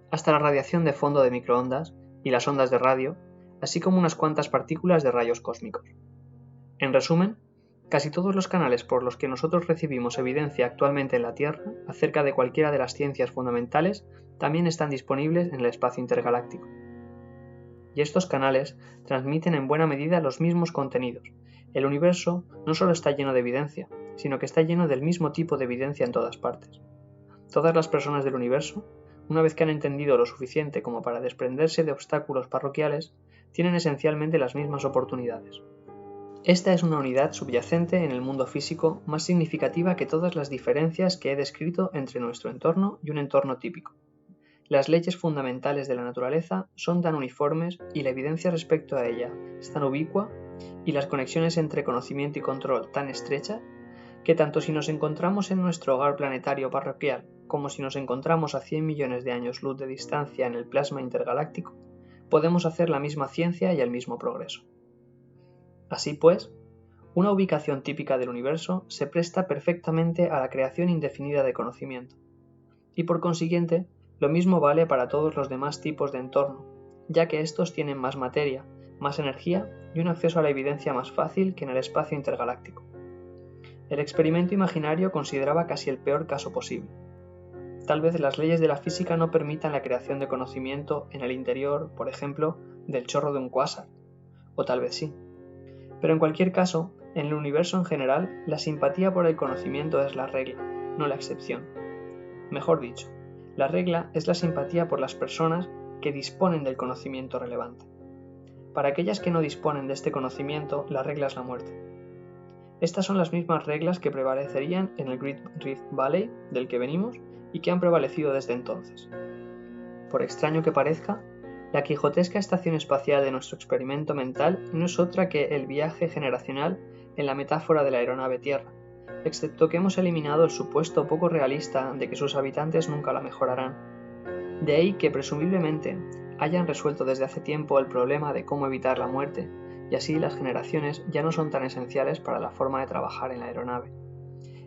hasta la radiación de fondo de microondas y las ondas de radio, así como unas cuantas partículas de rayos cósmicos. En resumen, casi todos los canales por los que nosotros recibimos evidencia actualmente en la Tierra acerca de cualquiera de las ciencias fundamentales también están disponibles en el espacio intergaláctico. Y estos canales transmiten en buena medida los mismos contenidos. El universo no solo está lleno de evidencia, sino que está lleno del mismo tipo de evidencia en todas partes. Todas las personas del universo, una vez que han entendido lo suficiente como para desprenderse de obstáculos parroquiales, tienen esencialmente las mismas oportunidades. Esta es una unidad subyacente en el mundo físico más significativa que todas las diferencias que he descrito entre nuestro entorno y un entorno típico. Las leyes fundamentales de la naturaleza son tan uniformes y la evidencia respecto a ella es tan ubicua y las conexiones entre conocimiento y control tan estrechas que tanto si nos encontramos en nuestro hogar planetario parroquial como si nos encontramos a 100 millones de años luz de distancia en el plasma intergaláctico, podemos hacer la misma ciencia y el mismo progreso. Así pues, una ubicación típica del universo se presta perfectamente a la creación indefinida de conocimiento, y por consiguiente, lo mismo vale para todos los demás tipos de entorno, ya que estos tienen más materia, más energía y un acceso a la evidencia más fácil que en el espacio intergaláctico. El experimento imaginario consideraba casi el peor caso posible. Tal vez las leyes de la física no permitan la creación de conocimiento en el interior, por ejemplo, del chorro de un cuásar, o tal vez sí. Pero en cualquier caso, en el universo en general, la simpatía por el conocimiento es la regla, no la excepción. Mejor dicho, la regla es la simpatía por las personas que disponen del conocimiento relevante. Para aquellas que no disponen de este conocimiento, la regla es la muerte. Estas son las mismas reglas que prevalecerían en el Great Rift Valley del que venimos y que han prevalecido desde entonces. Por extraño que parezca, la quijotesca estación espacial de nuestro experimento mental no es otra que el viaje generacional en la metáfora de la aeronave Tierra, excepto que hemos eliminado el supuesto poco realista de que sus habitantes nunca la mejorarán. De ahí que presumiblemente hayan resuelto desde hace tiempo el problema de cómo evitar la muerte, y así las generaciones ya no son tan esenciales para la forma de trabajar en la aeronave.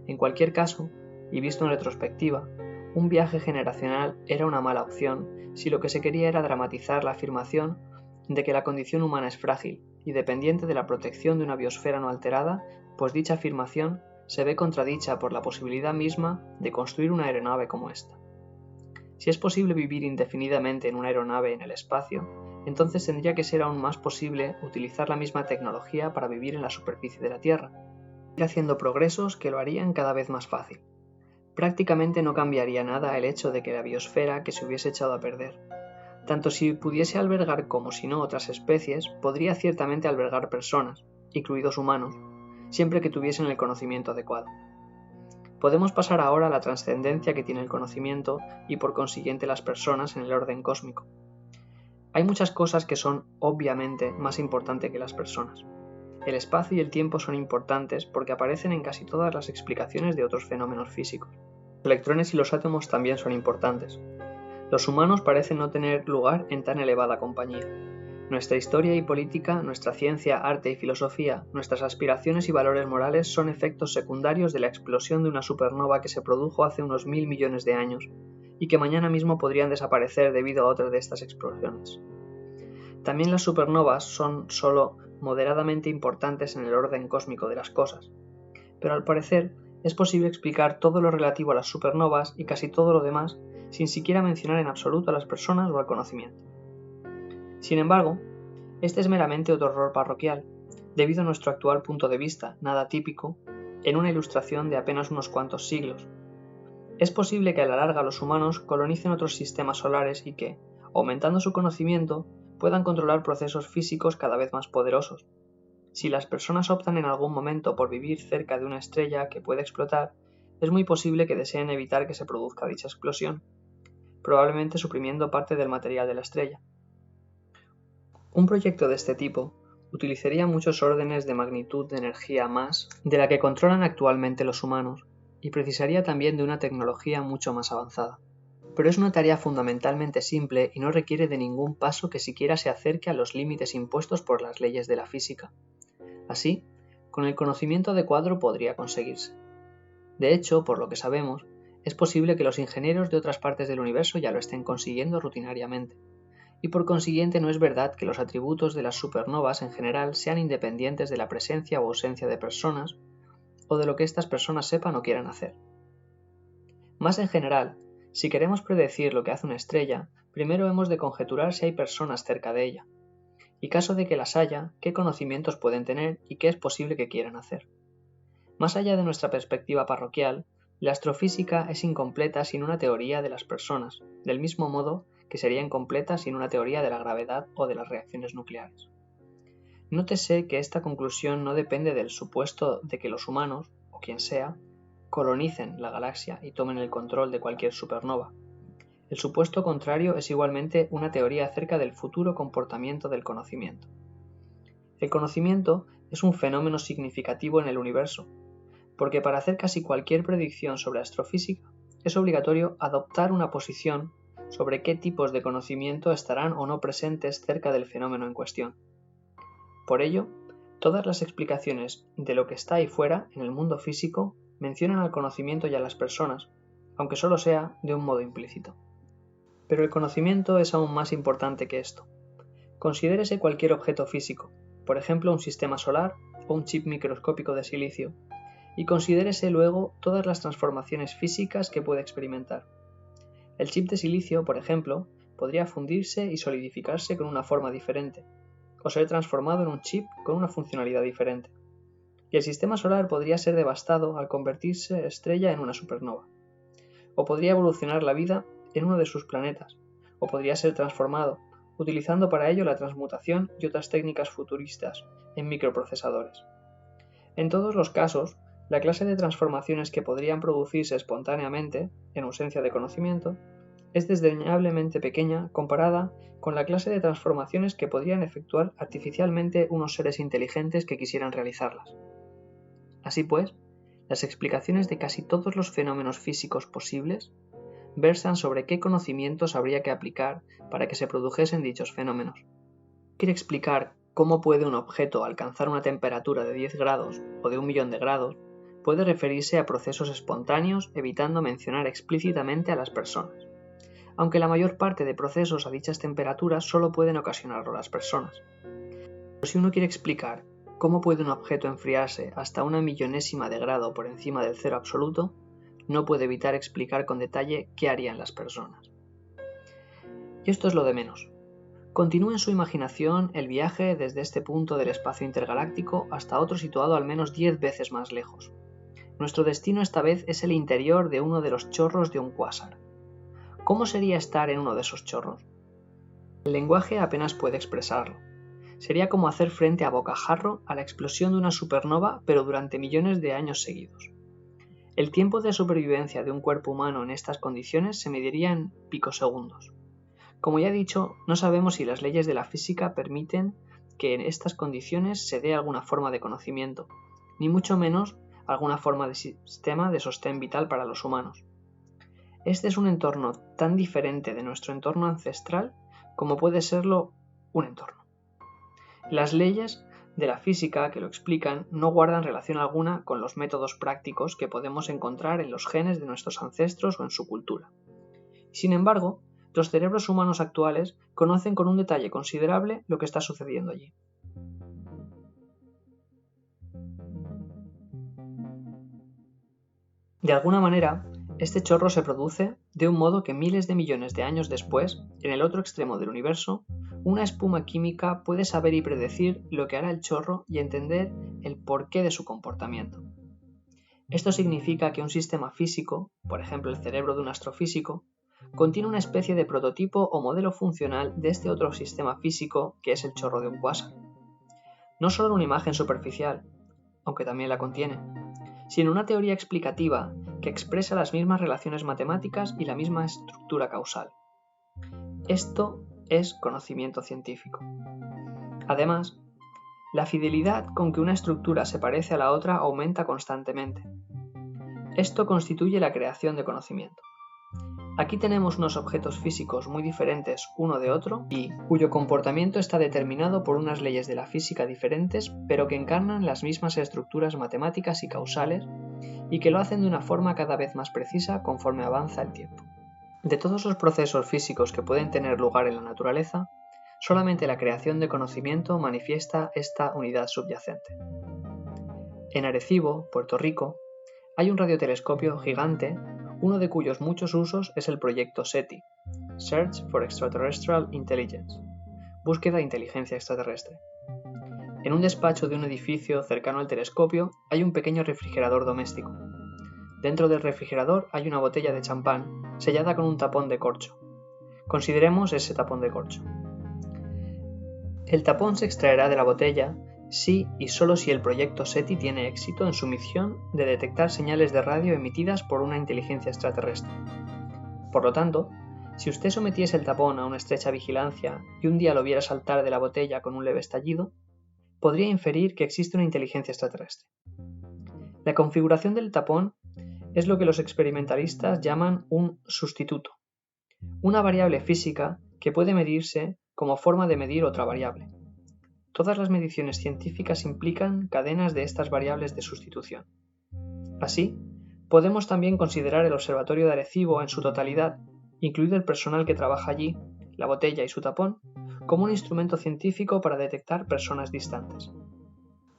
En cualquier caso, y visto en retrospectiva, un viaje generacional era una mala opción si lo que se quería era dramatizar la afirmación de que la condición humana es frágil y dependiente de la protección de una biosfera no alterada, pues dicha afirmación se ve contradicha por la posibilidad misma de construir una aeronave como esta. Si es posible vivir indefinidamente en una aeronave en el espacio, entonces tendría que ser aún más posible utilizar la misma tecnología para vivir en la superficie de la Tierra, ir haciendo progresos que lo harían cada vez más fácil. Prácticamente no cambiaría nada el hecho de que la biosfera que se hubiese echado a perder. Tanto si pudiese albergar como si no otras especies, podría ciertamente albergar personas, incluidos humanos, siempre que tuviesen el conocimiento adecuado. Podemos pasar ahora a la trascendencia que tiene el conocimiento y por consiguiente las personas en el orden cósmico. Hay muchas cosas que son obviamente más importantes que las personas. El espacio y el tiempo son importantes porque aparecen en casi todas las explicaciones de otros fenómenos físicos. Los electrones y los átomos también son importantes. Los humanos parecen no tener lugar en tan elevada compañía. Nuestra historia y política, nuestra ciencia, arte y filosofía, nuestras aspiraciones y valores morales son efectos secundarios de la explosión de una supernova que se produjo hace unos 1000 millones de años y que mañana mismo podrían desaparecer debido a otra de estas explosiones. También las supernovas son solo moderadamente importantes en el orden cósmico de las cosas, pero al parecer es posible explicar todo lo relativo a las supernovas y casi todo lo demás sin siquiera mencionar en absoluto a las personas o al conocimiento. Sin embargo, este es meramente otro error parroquial, debido a nuestro actual punto de vista, nada típico, en una ilustración de apenas unos cuantos siglos. Es posible que a la larga los humanos colonicen otros sistemas solares y que, aumentando su conocimiento, puedan controlar procesos físicos cada vez más poderosos. Si las personas optan en algún momento por vivir cerca de una estrella que puede explotar, es muy posible que deseen evitar que se produzca dicha explosión, probablemente suprimiendo parte del material de la estrella. Un proyecto de este tipo utilizaría muchos órdenes de magnitud de energía más de la que controlan actualmente los humanos y precisaría también de una tecnología mucho más avanzada. Pero es una tarea fundamentalmente simple y no requiere de ningún paso que siquiera se acerque a los límites impuestos por las leyes de la física. Así, con el conocimiento adecuado podría conseguirse. De hecho, por lo que sabemos, es posible que los ingenieros de otras partes del universo ya lo estén consiguiendo rutinariamente. Y por consiguiente no es verdad que los atributos de las supernovas en general sean independientes de la presencia o ausencia de personas o de lo que estas personas sepan o quieran hacer. Más en general, si queremos predecir lo que hace una estrella, primero hemos de conjeturar si hay personas cerca de ella, y caso de que las haya, qué conocimientos pueden tener y qué es posible que quieran hacer. Más allá de nuestra perspectiva parroquial, la astrofísica es incompleta sin una teoría de las personas, del mismo modo que sería incompleta sin una teoría de la gravedad o de las reacciones nucleares. Nótese que esta conclusión no depende del supuesto de que los humanos, o quien sea, colonicen la galaxia y tomen el control de cualquier supernova. El supuesto contrario es igualmente una teoría acerca del futuro comportamiento del conocimiento. El conocimiento es un fenómeno significativo en el universo, porque para hacer casi cualquier predicción sobre astrofísica es obligatorio adoptar una posición sobre qué tipos de conocimiento estarán o no presentes cerca del fenómeno en cuestión. Por ello, todas las explicaciones de lo que está ahí fuera, en el mundo físico, mencionan al conocimiento y a las personas, aunque solo sea de un modo implícito. Pero el conocimiento es aún más importante que esto. Considérese cualquier objeto físico, por ejemplo un sistema solar o un chip microscópico de silicio, y considérese luego todas las transformaciones físicas que puede experimentar. El chip de silicio, por ejemplo, podría fundirse y solidificarse con una forma diferente, o ser transformado en un chip con una funcionalidad diferente. Y el sistema solar podría ser devastado al convertirse estrella en una supernova. O podría evolucionar la vida en uno de sus planetas, o podría ser transformado, utilizando para ello la transmutación y otras técnicas futuristas en microprocesadores. En todos los casos, la clase de transformaciones que podrían producirse espontáneamente, en ausencia de conocimiento, es desdeñablemente pequeña comparada con la clase de transformaciones que podrían efectuar artificialmente unos seres inteligentes que quisieran realizarlas. Así pues, las explicaciones de casi todos los fenómenos físicos posibles versan sobre qué conocimientos habría que aplicar para que se produjesen dichos fenómenos. Quiere explicar cómo puede un objeto alcanzar una temperatura de 10 grados o de 1.000.000 de grados, puede referirse a procesos espontáneos evitando mencionar explícitamente a las personas, aunque la mayor parte de procesos a dichas temperaturas solo pueden ocasionarlo las personas. Pero si uno quiere explicar cómo puede un objeto enfriarse hasta 1.000.000ésima de grado por encima del cero absoluto, no puede evitar explicar con detalle qué harían las personas. Y esto es lo de menos. Continúe en su imaginación el viaje desde este punto del espacio intergaláctico hasta otro situado al menos 10 veces más lejos. Nuestro destino esta vez es el interior de uno de los chorros de un cuásar. ¿Cómo sería estar en uno de esos chorros? El lenguaje apenas puede expresarlo. Sería como hacer frente a bocajarro a la explosión de una supernova, pero durante millones de años seguidos. El tiempo de supervivencia de un cuerpo humano en estas condiciones se mediría en picosegundos. Como ya he dicho, no sabemos si las leyes de la física permiten que en estas condiciones se dé alguna forma de conocimiento, ni mucho menos alguna forma de sistema de sostén vital para los humanos. Este es un entorno tan diferente de nuestro entorno ancestral como puede serlo un entorno. Las leyes de la física que lo explican no guardan relación alguna con los métodos prácticos que podemos encontrar en los genes de nuestros ancestros o en su cultura. Sin embargo, los cerebros humanos actuales conocen con un detalle considerable lo que está sucediendo allí. De alguna manera, este chorro se produce de un modo que miles de millones de años después, en el otro extremo del universo, una espuma química puede saber y predecir lo que hará el chorro y entender el porqué de su comportamiento. Esto significa que un sistema físico, por ejemplo el cerebro de un astrofísico, contiene una especie de prototipo o modelo funcional de este otro sistema físico que es el chorro de un cuásar. No solo una imagen superficial, aunque también la contiene, sino una teoría explicativa que expresa las mismas relaciones matemáticas y la misma estructura causal. Esto es conocimiento científico. Además, la fidelidad con que una estructura se parece a la otra aumenta constantemente. Esto constituye la creación de conocimiento. Aquí tenemos unos objetos físicos muy diferentes uno de otro y cuyo comportamiento está determinado por unas leyes de la física diferentes, pero que encarnan las mismas estructuras matemáticas y causales y que lo hacen de una forma cada vez más precisa conforme avanza el tiempo. De todos los procesos físicos que pueden tener lugar en la naturaleza, solamente la creación de conocimiento manifiesta esta unidad subyacente. En Arecibo, Puerto Rico, hay un radiotelescopio gigante, uno de cuyos muchos usos es el proyecto SETI, Search for Extraterrestrial Intelligence, búsqueda de inteligencia extraterrestre. En un despacho de un edificio cercano al telescopio hay un pequeño refrigerador doméstico. Dentro del refrigerador hay una botella de champán sellada con un tapón de corcho. Consideremos ese tapón de corcho. El tapón se extraerá de la botella si y solo si el proyecto SETI tiene éxito en su misión de detectar señales de radio emitidas por una inteligencia extraterrestre. Por lo tanto, si usted sometiese el tapón a una estrecha vigilancia y un día lo viera saltar de la botella con un leve estallido, podría inferir que existe una inteligencia extraterrestre. La configuración del tapón es lo que los experimentalistas llaman un sustituto, una variable física que puede medirse como forma de medir otra variable. Todas las mediciones científicas implican cadenas de estas variables de sustitución. Así, podemos también considerar el observatorio de Arecibo en su totalidad, incluido el personal que trabaja allí, la botella y su tapón, como un instrumento científico para detectar personas distantes.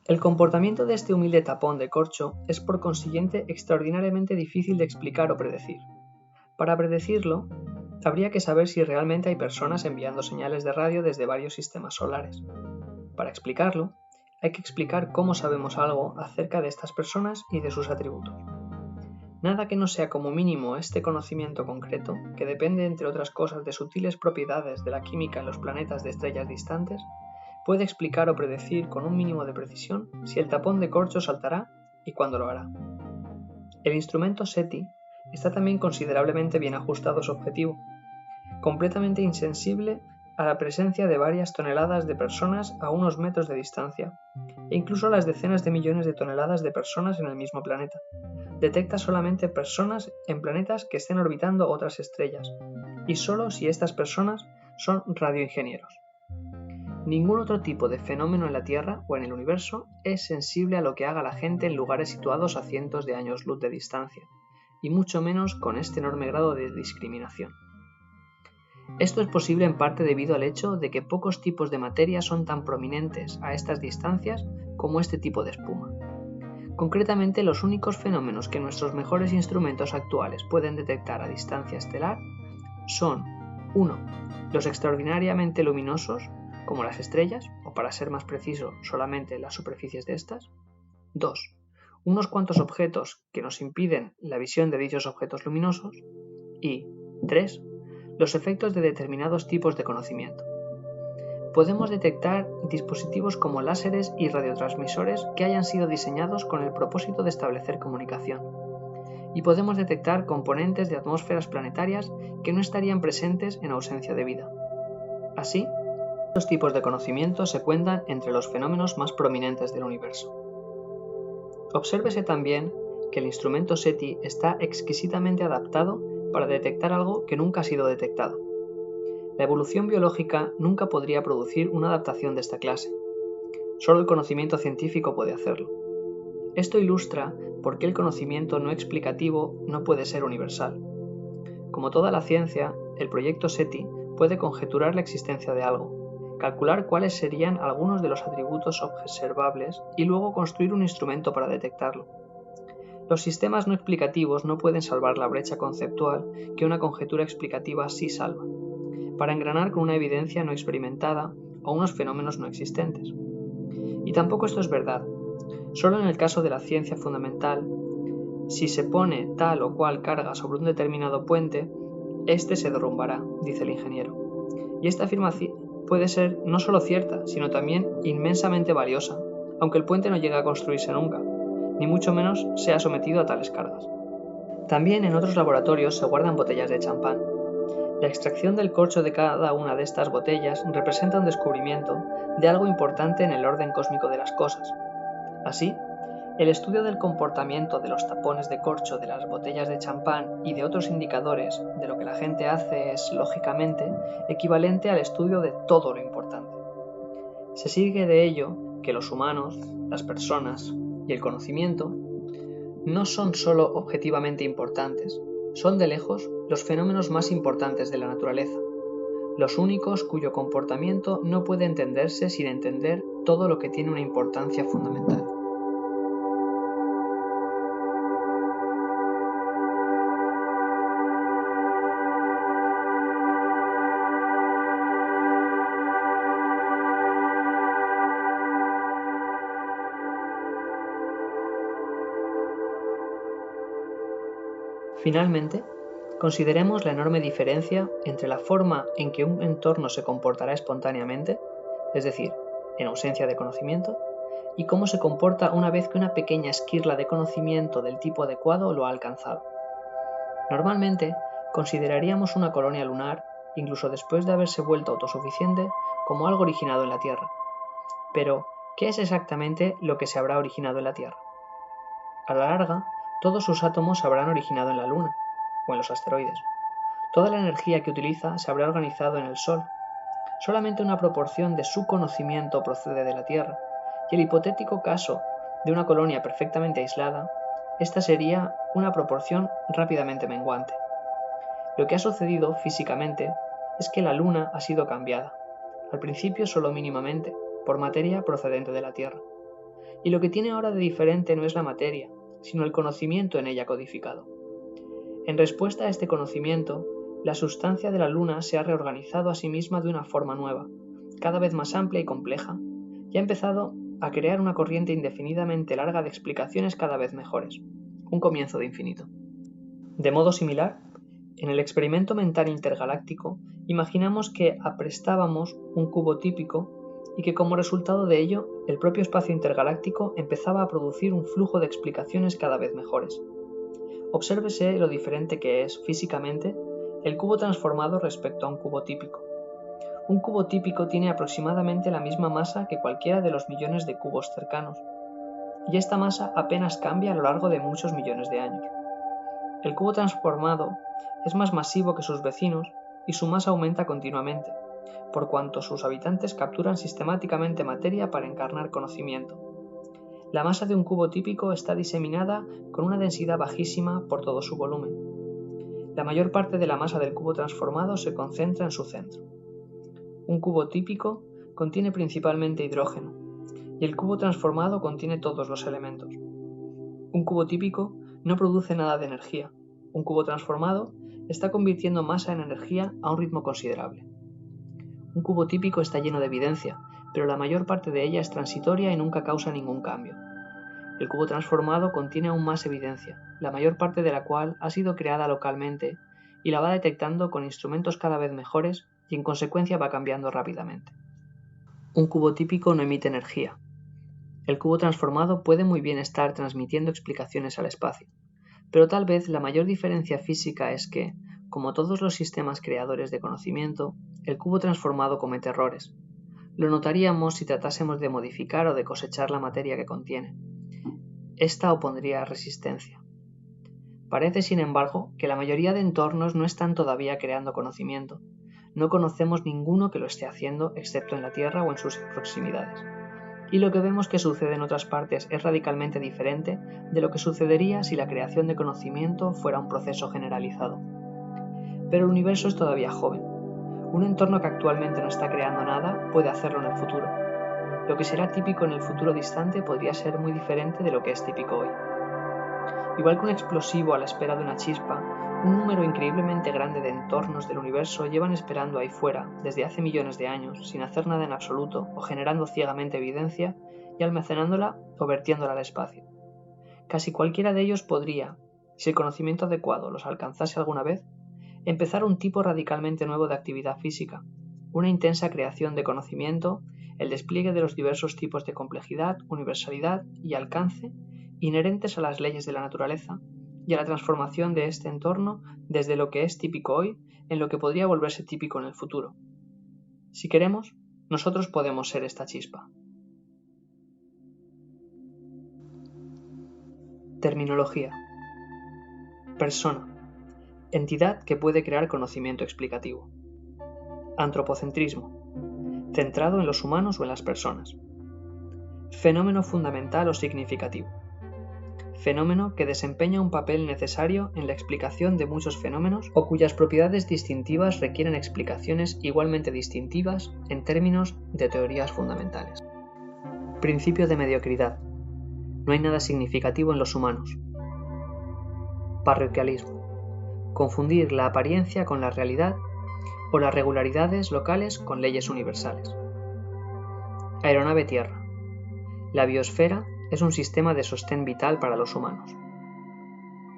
El comportamiento de este humilde tapón de corcho es por consiguiente extraordinariamente difícil de explicar o predecir. Para predecirlo, habría que saber si realmente hay personas enviando señales de radio desde varios sistemas solares. Para explicarlo, hay que explicar cómo sabemos algo acerca de estas personas y de sus atributos. Nada que no sea como mínimo este conocimiento concreto, que depende entre otras cosas de sutiles propiedades de la química en los planetas de estrellas distantes, puede explicar o predecir con un mínimo de precisión si el tapón de corcho saltará y cuándo lo hará. El instrumento SETI está también considerablemente bien ajustado a su objetivo, completamente insensible a la presencia de varias toneladas de personas a unos metros de distancia, e incluso a las decenas de millones de toneladas de personas en el mismo planeta. Detecta solamente personas en planetas que estén orbitando otras estrellas, y solo si estas personas son radioingenieros. Ningún otro tipo de fenómeno en la Tierra o en el universo es sensible a lo que haga la gente en lugares situados a cientos de años luz de distancia, y mucho menos con este enorme grado de discriminación. Esto es posible en parte debido al hecho de que pocos tipos de materia son tan prominentes a estas distancias como este tipo de espuma. Concretamente, los únicos fenómenos que nuestros mejores instrumentos actuales pueden detectar a distancia estelar son 1. Los extraordinariamente luminosos, como las estrellas, o para ser más preciso, solamente las superficies de estas. 2. Unos cuantos objetos que nos impiden la visión de dichos objetos luminosos. Y 3. Los efectos de determinados tipos de conocimiento. Podemos detectar dispositivos como láseres y radiotransmisores que hayan sido diseñados con el propósito de establecer comunicación. Y podemos detectar componentes de atmósferas planetarias que no estarían presentes en ausencia de vida. Así, estos tipos de conocimiento se cuentan entre los fenómenos más prominentes del universo. Obsérvese también que el instrumento SETI está exquisitamente adaptado para detectar algo que nunca ha sido detectado. La evolución biológica nunca podría producir una adaptación de esta clase. Solo el conocimiento científico puede hacerlo. Esto ilustra por qué el conocimiento no explicativo no puede ser universal. Como toda la ciencia, el proyecto SETI puede conjeturar la existencia de algo, calcular cuáles serían algunos de los atributos observables y luego construir un instrumento para detectarlo. Los sistemas no explicativos no pueden salvar la brecha conceptual que una conjetura explicativa sí salva, para engranar con una evidencia no experimentada o unos fenómenos no existentes. Y tampoco esto es verdad. Solo en el caso de la ciencia fundamental, si se pone tal o cual carga sobre un determinado puente, este se derrumbará, dice el ingeniero. Y esta afirmación puede ser no solo cierta, sino también inmensamente valiosa, aunque el puente no llegue a construirse nunca, ni mucho menos sea sometido a tales cargas. También en otros laboratorios se guardan botellas de champán. La extracción del corcho de cada una de estas botellas representa un descubrimiento de algo importante en el orden cósmico de las cosas. Así, el estudio del comportamiento de los tapones de corcho de las botellas de champán y de otros indicadores de lo que la gente hace es, lógicamente, equivalente al estudio de todo lo importante. Se sigue de ello que los humanos, las personas y el conocimiento no son solo objetivamente importantes, son de lejos los fenómenos más importantes de la naturaleza, los únicos cuyo comportamiento no puede entenderse sin entender todo lo que tiene una importancia fundamental. Finalmente, consideremos la enorme diferencia entre la forma en que un entorno se comportará espontáneamente, es decir, en ausencia de conocimiento, y cómo se comporta una vez que una pequeña esquirla de conocimiento del tipo adecuado lo ha alcanzado. Normalmente, consideraríamos una colonia lunar, incluso después de haberse vuelto autosuficiente, como algo originado en la Tierra. Pero, ¿qué es exactamente lo que se habrá originado en la Tierra? A la larga, todos sus átomos se habrán originado en la Luna, o en los asteroides. Toda la energía que utiliza se habrá organizado en el Sol. Solamente una proporción de su conocimiento procede de la Tierra, y el hipotético caso de una colonia perfectamente aislada, esta sería una proporción rápidamente menguante. Lo que ha sucedido físicamente es que la Luna ha sido cambiada, al principio solo mínimamente, por materia procedente de la Tierra. Y lo que tiene ahora de diferente no es la materia, sino el conocimiento en ella codificado. En respuesta a este conocimiento, la sustancia de la Luna se ha reorganizado a sí misma de una forma nueva, cada vez más amplia y compleja, y ha empezado a crear una corriente indefinidamente larga de explicaciones cada vez mejores, un comienzo de infinito. De modo similar, en el experimento mental intergaláctico, imaginamos que aprestábamos un cubo típico y que como resultado de ello, el propio espacio intergaláctico empezaba a producir un flujo de explicaciones cada vez mejores. Obsérvese lo diferente que es, físicamente, el cubo transformado respecto a un cubo típico. Un cubo típico tiene aproximadamente la misma masa que cualquiera de los millones de cubos cercanos, y esta masa apenas cambia a lo largo de muchos millones de años. El cubo transformado es más masivo que sus vecinos y su masa aumenta continuamente, por cuanto sus habitantes capturan sistemáticamente materia para encarnar conocimiento. La masa de un cubo típico está diseminada con una densidad bajísima por todo su volumen. La mayor parte de la masa del cubo transformado se concentra en su centro. Un cubo típico contiene principalmente hidrógeno, y el cubo transformado contiene todos los elementos. Un cubo típico no produce nada de energía. Un cubo transformado está convirtiendo masa en energía a un ritmo considerable. Un cubo típico está lleno de evidencia, pero la mayor parte de ella es transitoria y nunca causa ningún cambio. El cubo transformado contiene aún más evidencia, la mayor parte de la cual ha sido creada localmente y la va detectando con instrumentos cada vez mejores y en consecuencia va cambiando rápidamente. Un cubo típico no emite energía. El cubo transformado puede muy bien estar transmitiendo explicaciones al espacio, pero tal vez la mayor diferencia física es que, como todos los sistemas creadores de conocimiento, el cubo transformado comete errores. Lo notaríamos si tratásemos de modificar o de cosechar la materia que contiene. Esta opondría resistencia. Parece, sin embargo, que la mayoría de entornos no están todavía creando conocimiento. No conocemos ninguno que lo esté haciendo excepto en la Tierra o en sus proximidades. Y lo que vemos que sucede en otras partes es radicalmente diferente de lo que sucedería si la creación de conocimiento fuera un proceso generalizado. Pero el universo es todavía joven. Un entorno que actualmente no está creando nada puede hacerlo en el futuro. Lo que será típico en el futuro distante podría ser muy diferente de lo que es típico hoy. Igual que un explosivo a la espera de una chispa, un número increíblemente grande de entornos del universo llevan esperando ahí fuera desde hace millones de años, sin hacer nada en absoluto, o generando ciegamente evidencia y almacenándola o vertiéndola al espacio. Casi cualquiera de ellos podría, si el conocimiento adecuado los alcanzase alguna vez, empezar un tipo radicalmente nuevo de actividad física, una intensa creación de conocimiento, el despliegue de los diversos tipos de complejidad, universalidad y alcance inherentes a las leyes de la naturaleza y a la transformación de este entorno desde lo que es típico hoy en lo que podría volverse típico en el futuro. Si queremos, nosotros podemos ser esta chispa. Terminología. Persona. Entidad que puede crear conocimiento explicativo. Antropocentrismo. Centrado en los humanos o en las personas. Fenómeno fundamental o significativo. Fenómeno que desempeña un papel necesario en la explicación de muchos fenómenos o cuyas propiedades distintivas requieren explicaciones igualmente distintivas en términos de teorías fundamentales. Principio de mediocridad. No hay nada significativo en los humanos. Parroquialismo. Confundir la apariencia con la realidad o las regularidades locales con leyes universales. Aeronave Tierra. La biosfera es un sistema de sostén vital para los humanos.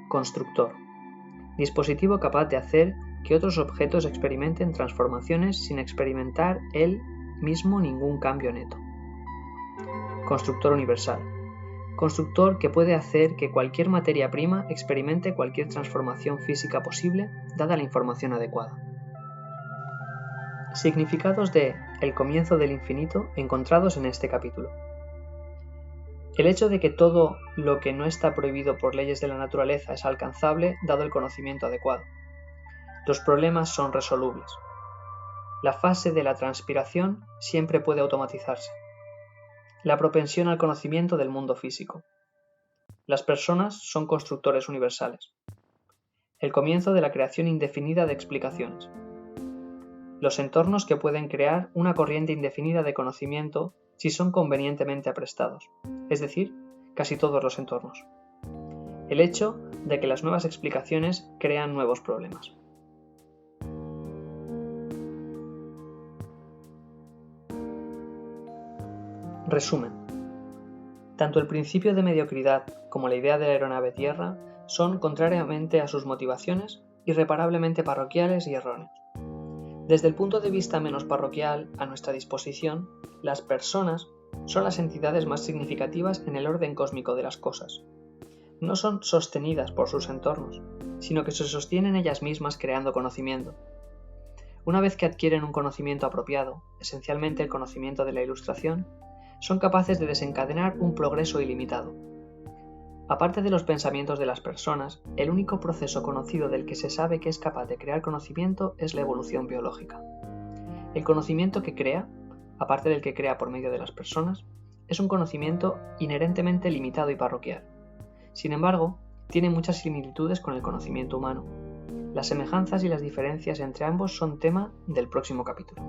Constructor. Dispositivo capaz de hacer que otros objetos experimenten transformaciones sin experimentar él mismo ningún cambio neto. Constructor universal. Constructor que puede hacer que cualquier materia prima experimente cualquier transformación física posible dada la información adecuada. Significados de El comienzo del infinito encontrados en este capítulo. El hecho de que todo lo que no está prohibido por leyes de la naturaleza es alcanzable dado el conocimiento adecuado. Los problemas son resolubles. La fase de la transpiración siempre puede automatizarse. La propensión al conocimiento del mundo físico. Las personas son constructores universales. El comienzo de la creación indefinida de explicaciones. Los entornos que pueden crear una corriente indefinida de conocimiento si son convenientemente aprestados, es decir, casi todos los entornos. El hecho de que las nuevas explicaciones crean nuevos problemas. Resumen. Tanto el principio de mediocridad como la idea de la aeronave Tierra son, contrariamente a sus motivaciones, irreparablemente parroquiales y erróneos. Desde el punto de vista menos parroquial, a nuestra disposición, las personas son las entidades más significativas en el orden cósmico de las cosas. No son sostenidas por sus entornos, sino que se sostienen ellas mismas creando conocimiento. Una vez que adquieren un conocimiento apropiado, esencialmente el conocimiento de la ilustración, son capaces de desencadenar un progreso ilimitado. Aparte de los pensamientos de las personas, el único proceso conocido del que se sabe que es capaz de crear conocimiento es la evolución biológica. El conocimiento que crea, aparte del que crea por medio de las personas, es un conocimiento inherentemente limitado y parroquial. Sin embargo, tiene muchas similitudes con el conocimiento humano. Las semejanzas y las diferencias entre ambos son tema del próximo capítulo.